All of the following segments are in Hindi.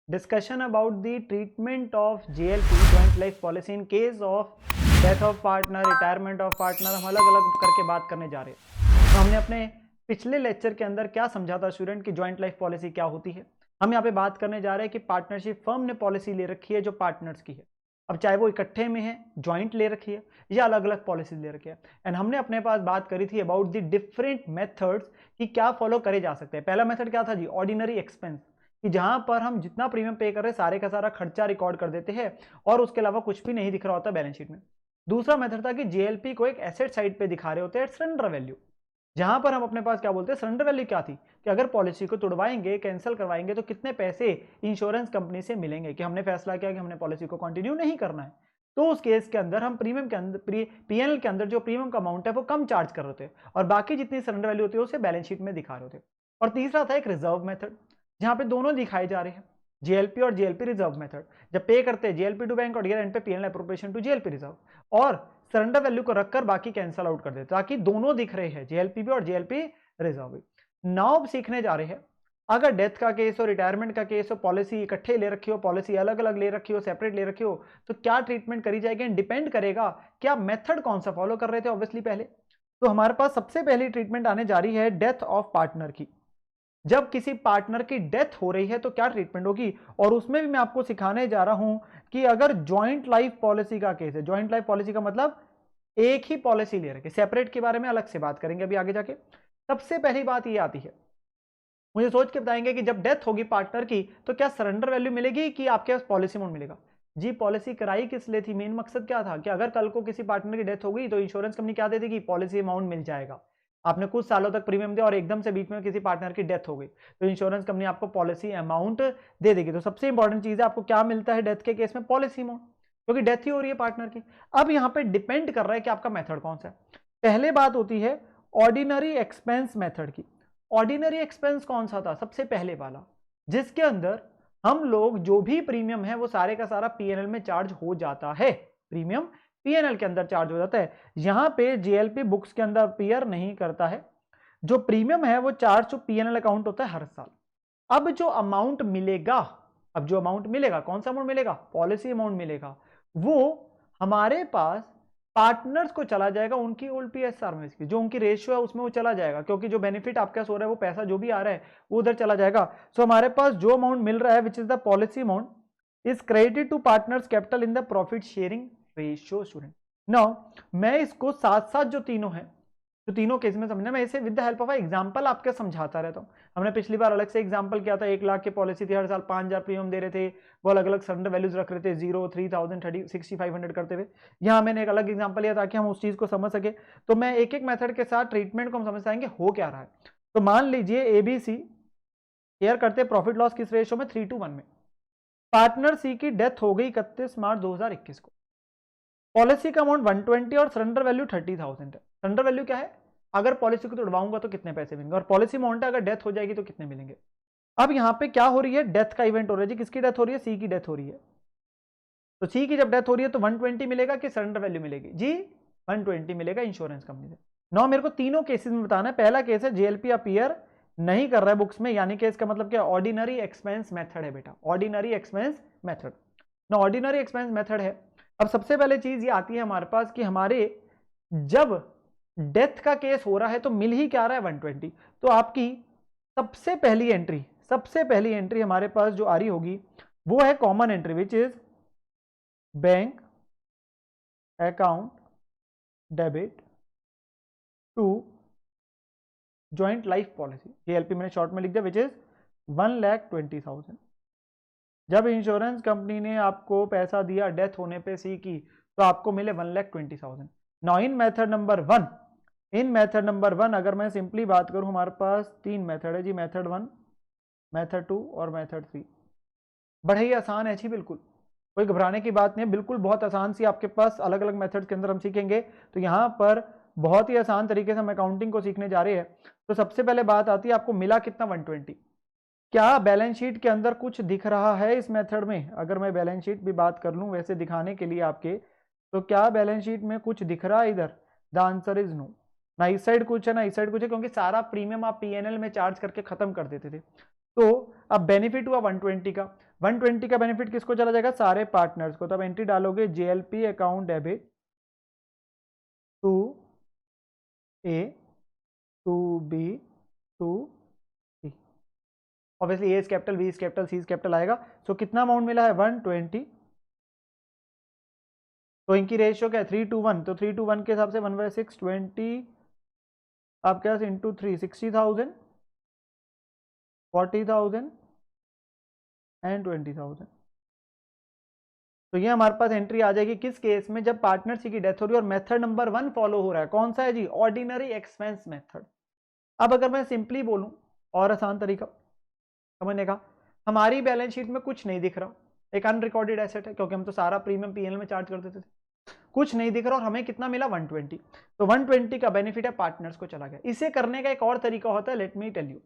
discussion about the treatment of JLP joint life policy in case of death of partner, retirement of partner, हम अलग अलग करके बात करने जा रहे हैं। तो हमने अपने पिछले लेक्चर के अंदर क्या समझा था स्टूडेंट कि जॉइंट लाइफ पॉलिसी क्या होती है। हम यहाँ पे बात करने जा रहे हैं कि पार्टनरशिप फर्म ने पॉलिसी ले रखी है जो पार्टनर्स की है, अब चाहे वो इकट्ठे में है, ज्वाइंट ले रखी है या अलग अलग पॉलिसी ले रखी है। एंड हमने अपने पास बात करी थी अबाउट द डिफरेंट मेथड्स कि क्या फॉलो करे जा सकते हैं। पहला मेथड क्या था जी, ऑर्डिनरी एक्सपेंस, कि जहां पर हम जितना प्रीमियम पे कर रहे हैं सारे का सारा खर्चा रिकॉर्ड कर देते हैं और उसके अलावा कुछ भी नहीं दिख रहा होता बैलेंस शीट में। दूसरा मेथड था कि जेएलपी को एक एसेट साइड पे दिखा रहे होते हैं सरेंडर वैल्यू, जहां पर हम अपने पास क्या बोलते हैं, सरेंडर वैल्यू क्या थी कि अगर पॉलिसी को तोड़वाएंगे, कैंसिल करवाएंगे तो कितने पैसे इंश्योरेंस कंपनी से मिलेंगे, कि हमने फैसला किया कि हमने पॉलिसी को कंटिन्यू नहीं करना है। तो उस केस के अंदर हम प्रीमियम के अंदर पीएनएल के अंदर जो प्रीमियम का अमाउंट है वो कम चार्ज कर रहे थे और बाकी जितनी सरेंडर वैल्यू होती है उसे बैलेंस शीट में दिखा रहे थे। और तीसरा था एक रिजर्व मेथड, जहां पे दोनों दिखाए जा रहे हैं, जेएलपी और जेएलपी रिजर्व मेथड। जब पे करते हैं जेएलपी टू बैंक और ईयर एंड पे PNL appropriation to JLP reserve, और सरेंडर वैल्यू को रखकर बाकी कैंसिल आउट कर देते ताकि दोनों दिख रहे हैं, जेएलपी भी और जेएलपी रिजर्व भी। नाउ सीखने जा रहे हैं अगर डेथ का केस हो, रिटायरमेंट का केस हो, पॉलिसी इकट्ठे ले रखी हो, पॉलिसी अलग अलग ले रखी हो, सेपरेट ले रखी हो, तो क्या ट्रीटमेंट करी जाएगी। डिपेंड करेगा कि आप मेथड कौन सा फॉलो कर रहे थे ऑब्वियसली पहले। तो हमारे पास सबसे पहली ट्रीटमेंट आने जा रही है डेथ ऑफ पार्टनर की। जब किसी पार्टनर की डेथ हो रही है तो क्या ट्रीटमेंट होगी, और उसमें भी मैं आपको सिखाने जा रहा हूं कि अगर ज्वाइंट लाइफ पॉलिसी का केस है, ज्वाइंट लाइफ पॉलिसी का मतलब एक ही पॉलिसी ले रखी, सेपरेट के बारे में अलग से बात करेंगे अभी आगे जाके। सबसे पहली बात ये आती है, मुझे सोच के बताएंगे कि जब डेथ होगी पार्टनर की तो क्या सरेंडर वैल्यू मिलेगी कि आपके पास पॉलिसी अमाउंट मिलेगा। जी पॉलिसी कराई किस लिए थी, मेन मकसद क्या था कि अगर कल को किसी पार्टनर की डेथ हो गई तो इंश्योरेंस कंपनी क्या दे देगी, पॉलिसी अमाउंट मिल जाएगा। आपने कुछ सालों तक प्रीमियम दिया और एकदम से बीच में किसी पार्टनर की डेथ हो गई तो इंश्योरेंस कंपनी आपको पॉलिसी अमाउंट दे देगी। तो सबसे इंपॉर्टेंट चीज है आपको क्या मिलता है डेथ के केस में, पॉलिसी अमाउंट, क्योंकि डेथ ही हो रही है पार्टनर की। अब यहां पे डिपेंड कर रहा है कि आपका मेथड कौन सा है। पहले बात होती है ऑर्डिनरी एक्सपेंस मेथड की। ऑर्डिनरी एक्सपेंस कौन सा था, सबसे पहले वाला, जिसके अंदर हम लोग जो भी प्रीमियम है वो सारे का सारा पीएनएल में चार्ज हो जाता है, प्रीमियम पीएनएल के अंदर चार्ज हो जाता है। यहां पे जेएलपी बुक्स के अंदर अपीयर नहीं करता है, जो प्रीमियम है वो चार्ज टू पीएनएल अकाउंट होता है हर साल। अब जो अमाउंट मिलेगा, अब जो अमाउंट मिलेगा, कौन सा अमाउंट मिलेगा, पॉलिसी अमाउंट मिलेगा, वो हमारे पास पार्टनर्स को चला जाएगा उनकी ओल्ड पीएसआर में, जो उनकी रेशियो है उसमें वो चला जाएगा, क्योंकि जो बेनिफिट आपके पास हो रहा है वो पैसा जो भी आ रहा है वो उधर चला जाएगा। सो हमारे पास जो अमाउंट मिल रहा है which is the policy amount is credited to partners capital in the profit sharing ratio. Student now मैं इसको साथ साथ जो तीनों है, जो तीनों केस में समझना, मैं इसे with the help of example आपके समझाता रहता हूं। हमने पिछली बार अलग से एग्जांपल किया था, 1 लाख की पॉलिसी थी, हर साल 5000 प्रीमियम दे रहे थे, वो अलग अलग सरेंडर वैल्यूज रख रहे थे, 0, 3000, 30, 6500 करते हुए। यहाँ मैंने एक अलग एग्जांपल लिया ताकि हम उस चीज को समझ सके। तो मैं एक एक मेथड के साथ ट्रीटमेंट को हम समझ पाएंगे हो क्या रहा है। तो मान लीजिए एबीसी केयर करते प्रॉफिट लॉस किस रेशियो में, 3:1 में। पार्टनर सी की डेथ हो गई 31 मार्च 2021 को। पॉलिसी का अमाउंट 120 और सरेंडर वैल्यू 30,000 है। सरेंडर वैल्यू क्या है, अगर पॉलिसी को तोड़वाऊंगा तो कितने पैसे मिलेंगे, और पॉलिसी अमाउंट है अगर डेथ हो जाएगी तो कितने मिलेंगे। अब यहां पे क्या हो रही है, डेथ का इवेंट हो रहा है जी, किसकी डेथ हो रही है, सी की डेथ हो रही है। तो सी की जब डेथ हो रही है तो 120 मिलेगा कि सरेंडर वैल्यू मिलेगी, जी 120 मिलेगा इंश्योरेंस कंपनी से। नौ मेरे को तीनों केसेस में बताना है। पहला केस है जेएलपी अपीयर नहीं कर रहा है बुक्स में, यानी कि इसका मतलब क्या, ऑर्डिनरी एक्सपेंस मेथड है बेटा, ऑर्डिनरी एक्सपेंस मेथड ना, ऑर्डिनरी एक्सपेंस मेथड है। अब सबसे पहले चीज ये आती है हमारे पास कि हमारे जब डेथ का केस हो रहा है तो मिल ही क्या रहा है, 120। तो आपकी सबसे पहली एंट्री हमारे पास जो आ रही होगी वो है common entry which is bank account debit to joint life policy, JLP मैंने शॉर्ट में लिख दिया, विच इज 1,20,000। जब इंश्योरेंस कंपनी ने आपको पैसा दिया डेथ होने पे सी की तो आपको मिले 1,20,000। Now in method number one अगर मैं सिंपली बात करूं, हमारे पास 3 मेथड है जी, मेथड 1, मेथड 2 और मेथड 3। बड़ा ही आसान है जी, बिल्कुल कोई घबराने की बात नहीं है, बिल्कुल बहुत आसान सी आपके पास अलग अलग मेथड के अंदर हम सीखेंगे। तो यहाँ पर बहुत ही आसान तरीके से हम अकाउंटिंग को सीखने जा रहे हैं। तो सबसे पहले बात आती है आपको मिला कितना, 120। क्या बैलेंस शीट के अंदर कुछ दिख रहा है इस मेथड में, अगर मैं बैलेंस शीट भी बात कर लूं वैसे दिखाने के लिए आपके, तो क्या बैलेंस शीट में कुछ दिख रहा है इधर, द आंसर इज नो। ना इस साइड कुछ है ना इस साइड कुछ है, क्योंकि सारा प्रीमियम आप पीएनएल में चार्ज करके खत्म कर देते थे। तो अब बेनिफिट हुआ 120 का, 120 का बेनिफिट किसको चला जाएगा? सारे पार्टनर्स को। तब एंट्री डालोगे JLP account debit to A to B to C. Obviously A capital, B capital, C capital आएगा। सो कितना अमाउंट मिला है? 120। तो इनकी रेशियो क्या है? 3:1। तो 3:1 के हिसाब से 1/6 20 आपके पास इंटू 3 60,000 40,000 एंड 20,000। तो ये हमारे पास एंट्री आ जाएगी किस केस में? जब पार्टनर सी की डेथ हो रही है और मेथड नंबर 1 फॉलो हो रहा है। कौन सा है जी? Ordinary expense method. अब अगर मैं सिंपली बोलूं और आसान तरीका समझने का, हमारी बैलेंस शीट में कुछ नहीं दिख रहा, एक अनरिकॉर्डेड एसेट है क्योंकि हम तो सारा प्रीमियम पीएनएल में चार्ज कर देते थे, कुछ नहीं दिख रहा और हमें कितना मिला? 120। तो 120 का बेनिफिट है पार्टनर्स को चला गया। इसे करने का एक और तरीका होता है, लेट मी टेल यू।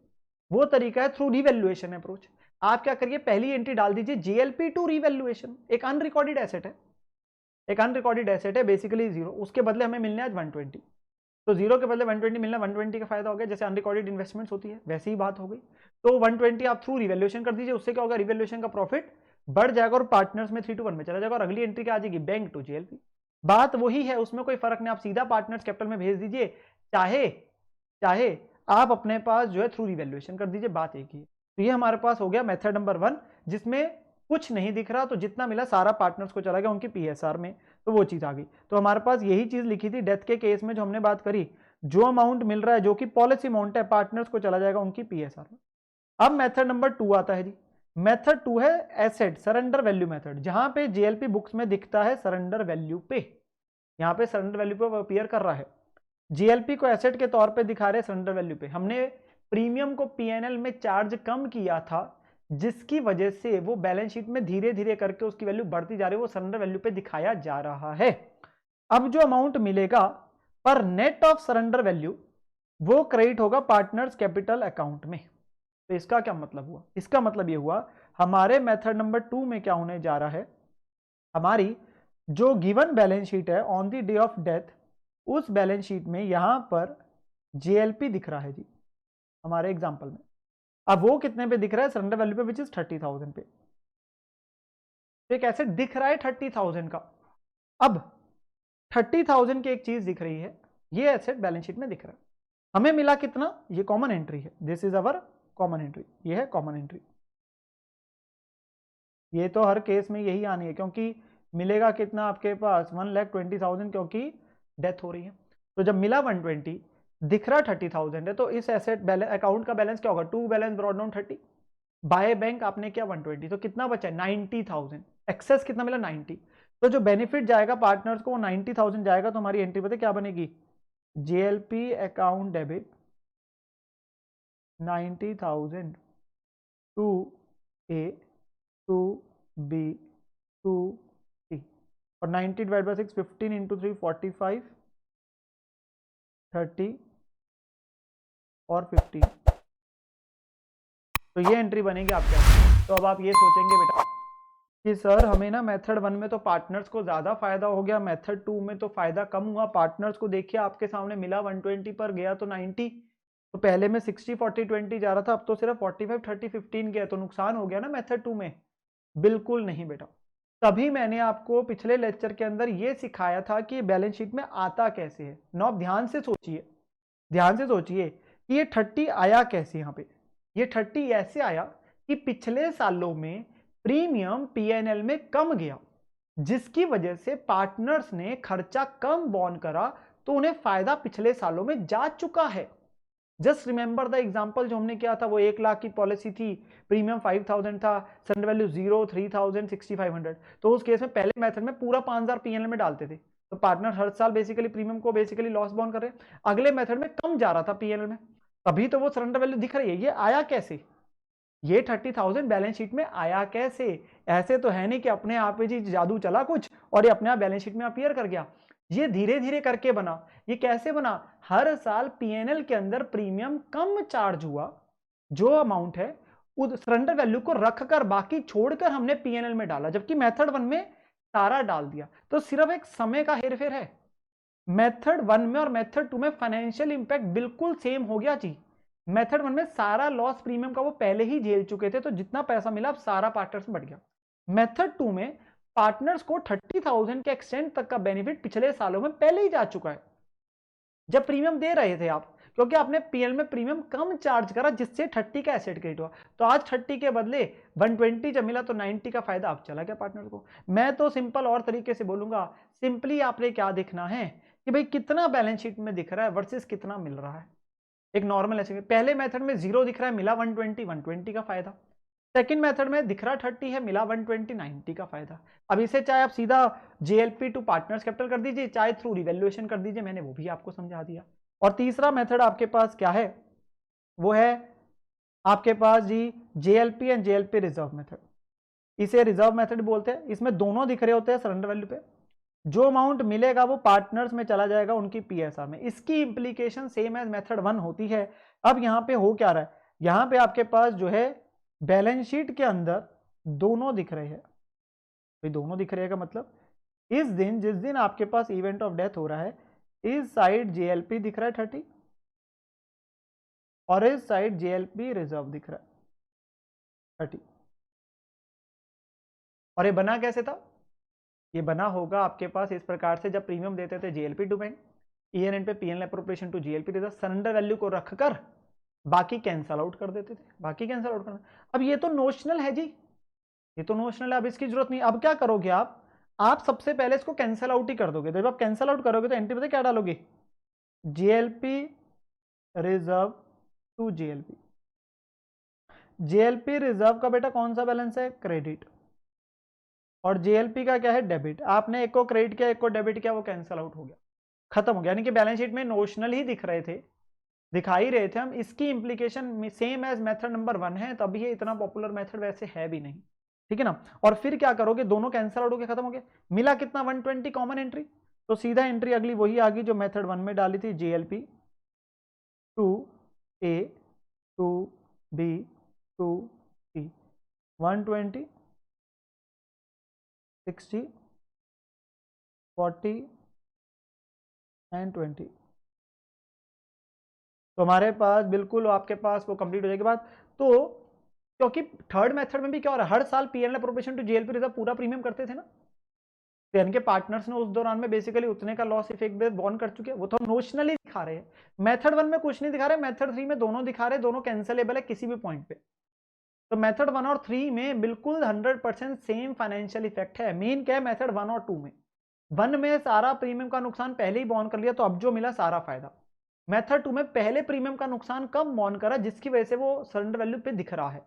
वो तरीका है थ्रू रिवैल्यूएशन अप्रोच। आप क्या करिए, पहली एंट्री डाल दीजिए जीएलपी टू रिवैल्यूएशन। एक अनरिकॉर्डेड एसेट है, एक अनरिकॉर्डेड एसेट है बेसिकली जीरो, उसके बदले हमें मिलने आज 120। तो जीरो के बदले 120 मिलना, 120 का फायदा हो गया। जैसे अनरिकॉर्डेड इन्वेस्टमेंट्स होती है वैसी ही बात हो गई। तो 120 आप थ्रू रिवैल्यूएशन कर दीजिए, उससे क्या होगा? रिवैल्यूएशन का प्रॉफिट बढ़ जाएगा और पार्टनर्स में 3:1 में चला जाएगा। और अगली एंट्री क्या आ जाएगी? Bank to JLP. बात वही है, उसमें कोई फर्क नहीं। आप सीधा पार्टनर्स कैपिटल में भेज दीजिए, चाहे चाहे आप अपने पास जो है थ्रू रिवैल्यूएशन कर दीजिए, बात एक ही है। तो ये हमारे पास हो गया मेथड नंबर 1, जिसमें कुछ नहीं दिख रहा, तो जितना मिला सारा पार्टनर्स को चला गया उनकी पीएसआर में, तो वो चीज आ गई। तो हमारे पास यही चीज लिखी थी डेथ के केस में जो हमने बात करी, जो अमाउंट मिल रहा है जो कि पॉलिसी अमाउंट है, पार्टनर्स को चला जाएगा उनकी पीएसआर में। अब मेथड नंबर 2 आता है जी। मेथड 2 है एसेट सरेंडर वैल्यू मेथड, जहां पे जेएलपी बुक्स में दिखता है सरेंडर वैल्यू पे, यहां पे सरेंडर वैल्यू पे अपीयर कर रहा है। जीएलपी को एसेट के तौर पे दिखा रहे सरेंडर वैल्यू पे। हमने प्रीमियम को पीएनएल में चार्ज कम किया था, जिसकी वजह से वो बैलेंस शीट में धीरे धीरे करके उसकी वैल्यू बढ़ती जा रही है, वो सरेंडर वैल्यू पे दिखाया जा रहा है। अब जो अमाउंट मिलेगा पर नेट ऑफ सरेंडर वैल्यू, वो क्रेडिट होगा पार्टनर्स कैपिटल अकाउंट में। तो इसका क्या मतलब हुआ? इसका मतलब ये हुआ हमारे मेथड नंबर 2 में क्या होने जा रहा है, हमारी जो गिवन बैलेंस शीट है on the day of death, उस बैलेंस शीट में यहां पर जेएलपी दिख रहा है जी हमारे एग्जांपल में। अब वो कितने पे दिख रहा है? सरेंडर वैल्यू पे, विच इज 30,000 पे। तो एक एसेट दिख रहा है 30,000 का। अब 30,000 की एक चीज दिख रही है, ये एसेट बैलेंस शीट में दिख रहा है। हमें मिला कितना? ये कॉमन एंट्री है, this is our common entry, ये है कॉमन एंट्री। ये तो हर केस में यही आनी है, क्योंकि मिलेगा कितना आपके पास? 1,20,000, क्योंकि डेथ हो रही है। तो जब मिला 120, दिख रहा 30,000 है, तो इस एसेट अकाउंट का बैलेंस क्या होगा? To balance brought down 30, by bank आपने क्या 120, तो कितना बचा? 90,000। एक्सेस कितना मिला? 90। तो जो बेनिफिट जाएगा पार्टनर्स को वो 90,000 जाएगा। तो हमारी एंट्री पता क्या बनेगी? JLP account debit 90,000 to A to B to C, और 90 डिवाइड बाई 6 15 इंटू 3 45 30 और 15। तो ये एंट्री बनेगी आपके। तो अब आप ये सोचेंगे बेटा कि सर हमें ना मेथड 1 में तो पार्टनर्स को ज्यादा फायदा हो गया, मेथड 2 में तो फायदा कम हुआ। पार्टनर्स को देखिए आपके सामने मिला 120 पर, गया तो 90। तो पहले में 60 40 20 जा रहा था, अब तो सिर्फ 45 30 15 गया, तो नुकसान हो गया ना मेथड 2 में? बिल्कुल नहीं बेटा। तभी मैंने आपको पिछले लेक्चर के अंदर ये सिखाया था कि बैलेंस शीट में आता कैसे है। ना आप ध्यान से सोचिए, ध्यान से सोचिए कि ये 30 आया कैसे। यहाँ पे ये 30 ऐसे आया कि पिछले सालों में प्रीमियम पीएनएल में कम गया, जिसकी वजह से पार्टनर्स ने खर्चा कम बॉन्ड करा, तो उन्हें फायदा पिछले सालों में जा चुका है। जस्ट रिमेंबर द एग्जांपल जो हमने किया था, वो 1 लाख की पॉलिसी थी, प्रीमियम 5,000 था, सरेंडर वैल्यू 0 3,000 6,500। तो उस केस में पहले मेथड में पूरा 5,000 पीएनएल में डालते थे, तो पार्टनर हर साल बेसिकली प्रीमियम को बेसिकली लॉस बॉन्ड कर रहे। अगले मेथड में कम जा रहा था पीएनएल में, तभी तो वो सरेंडर वैल्यू दिख रही है। ये आया कैसे? ये 30,000 बैलेंस शीट में आया कैसे? ऐसे तो है नहीं कि अपने आप में जी जादू चला कुछ और ये अपने आप बैलेंस शीट में अपीयर कर गया। ये धीरे धीरे करके बना। ये कैसे बना? हर साल पीएनएल के अंदर प्रीमियम कम चार्ज हुआ, जो अमाउंट है उस सरेंडर वैल्यू को रखकर बाकी छोड़कर हमने पीएनएल में डाला, जबकि मेथड 1 में सारा डाल दिया। तो सिर्फ एक समय का हेरफेर है। मेथड 1 में और मेथड 2 में फाइनेंशियल इंपैक्ट बिल्कुल सेम हो गया जी। मेथड 1 में सारा लॉस प्रीमियम का वो पहले ही झेल चुके थे, तो जितना पैसा मिला अब सारा पार्टनर्स में बढ़ गया। मेथड 2 में पार्टनर्स को 30,000 के एक्सटेंट तक का बेनिफिट पिछले सालों में पहले ही जा चुका है, जब प्रीमियम दे रहे थे आप, क्योंकि आपने पीएल में प्रीमियम कम चार्ज करा, जिससे 30 का एसेट क्रिएट हुआ। तो आज 30 के बदले 120 जब मिला तो 90 का फायदा अब चला गया पार्टनर को। मैं तो सिंपल और तरीके से बोलूंगा, सिंपली आपने क्या देखना है कि भाई कितना बैलेंस शीट में दिख रहा है वर्सेस कितना मिल रहा है। एक नॉर्मल ऐसे पहले मेथड में 0 दिख रहा है, मिला 120 का फायदा। सेकंड मेथड में दिख रहा 30 है, मिला 120 90 का फायदा। अब इसे चाहे आप सीधा जेएलपी टू पार्टनर्स कैपिटल कर दीजिए, चाहे थ्रू रिवैल्यूएशन कर दीजिए, मैंने वो भी आपको समझा दिया। और तीसरा मेथड आपके पास क्या है, वो है आपके पास जी JLP and JLP reserve method. इसे रिजर्व मेथड बोलते हैं। इसमें दोनों दिख रहे होते हैं सरेंडर वैल्यू पे, जो अमाउंट मिलेगा वो पार्टनर्स में चला जाएगा उनकी पीएसआर में। इसकी इंप्लीकेशन सेम एज मेथड 1 होती है। अब यहां पे हो क्या रहा है, यहां पे आपके पास जो है बैलेंस शीट के अंदर दोनों दिख रहे हैं। भाई दोनों दिख रहे हैं का मतलब इस दिन जिस दिन आपके पास इवेंट ऑफ डेथ हो रहा है, इस साइड जेएलपी दिख रहा है 30 और इस साइड जेएलपी रिजर्व दिख रहा है 30। और ये बना कैसे था, ये बना होगा आपके पास इस प्रकार से, जब प्रीमियम देते थे जेएलपी टू बैंक, ईएनएन पे PNL appropriation to JLP reserve, surrender value को रखकर बाकी कैंसल आउट कर देते थे, बाकी कैंसल आउट करना। अब ये तो नोशनल है जी, ये तो नोशनल है, अब इसकी जरूरत नहीं। अब क्या करोगे आप सबसे पहले इसको कैंसल आउट ही कर दोगे। तो जब आप कैंसल आउट करोगे तो एंट्री पता क्या डालोगे, JLP reserve to JLP. JLP reserve का बेटा कौन सा बैलेंस है, क्रेडिट, और जेएलपी का क्या है, डेबिट। आपने एक को क्रेडिट किया, एक को डेबिट किया, वो कैंसल आउट हो गया, खत्म हो गया। यानी कि बैलेंस शीट में नोशनल ही दिख रहे थे, दिखा ही रहे थे हम। इसकी implication same as method number 1 है, तभी ये इतना पॉपुलर मेथड वैसे है भी नहीं, ठीक है ना। और फिर क्या करोगे, दोनों कैंसल आउट हो गए, खत्म हो गया। मिला कितना, 120 कॉमन एंट्री, तो सीधा एंट्री अगली वही आ गई जो मेथड 1 में डाली थी, JLP to A to B to C, 120 60 40 and 20। तो हमारे पास बिल्कुल आपके पास वो कंप्लीट हो जाएगी बात। तो क्योंकि थर्ड मेथड में भी क्या हो रहा है, हर साल PNL appropriation to JLP reserve पूरा प्रीमियम करते थे ना, तो इनके पार्टनर्स ने उस दौरान में बेसिकली उतने का लॉस इफेक्ट बॉर्न कर चुके हैं। वो तो नोशनली दिखा रहे हैं, मेथड 1 में कुछ नहीं दिखा रहे, मेथड 3 में दोनों दिखा रहे, दोनों कैंसिलेबल है किसी भी पॉइंट पे। तो मेथड 1 और 3 में बिल्कुल 100% सेम फाइनेंशियल इफेक्ट है। मेन क्या है मेथड 1 और 2 में, 1 में सारा प्रीमियम का नुकसान पहले ही बॉर्न कर लिया, तो अब जो मिला सारा फायदा। मेथड 2 में पहले प्रीमियम का नुकसान कम बॉर्न करा, जिसकी वजह से वो सरेंडर वैल्यू पे दिख रहा है।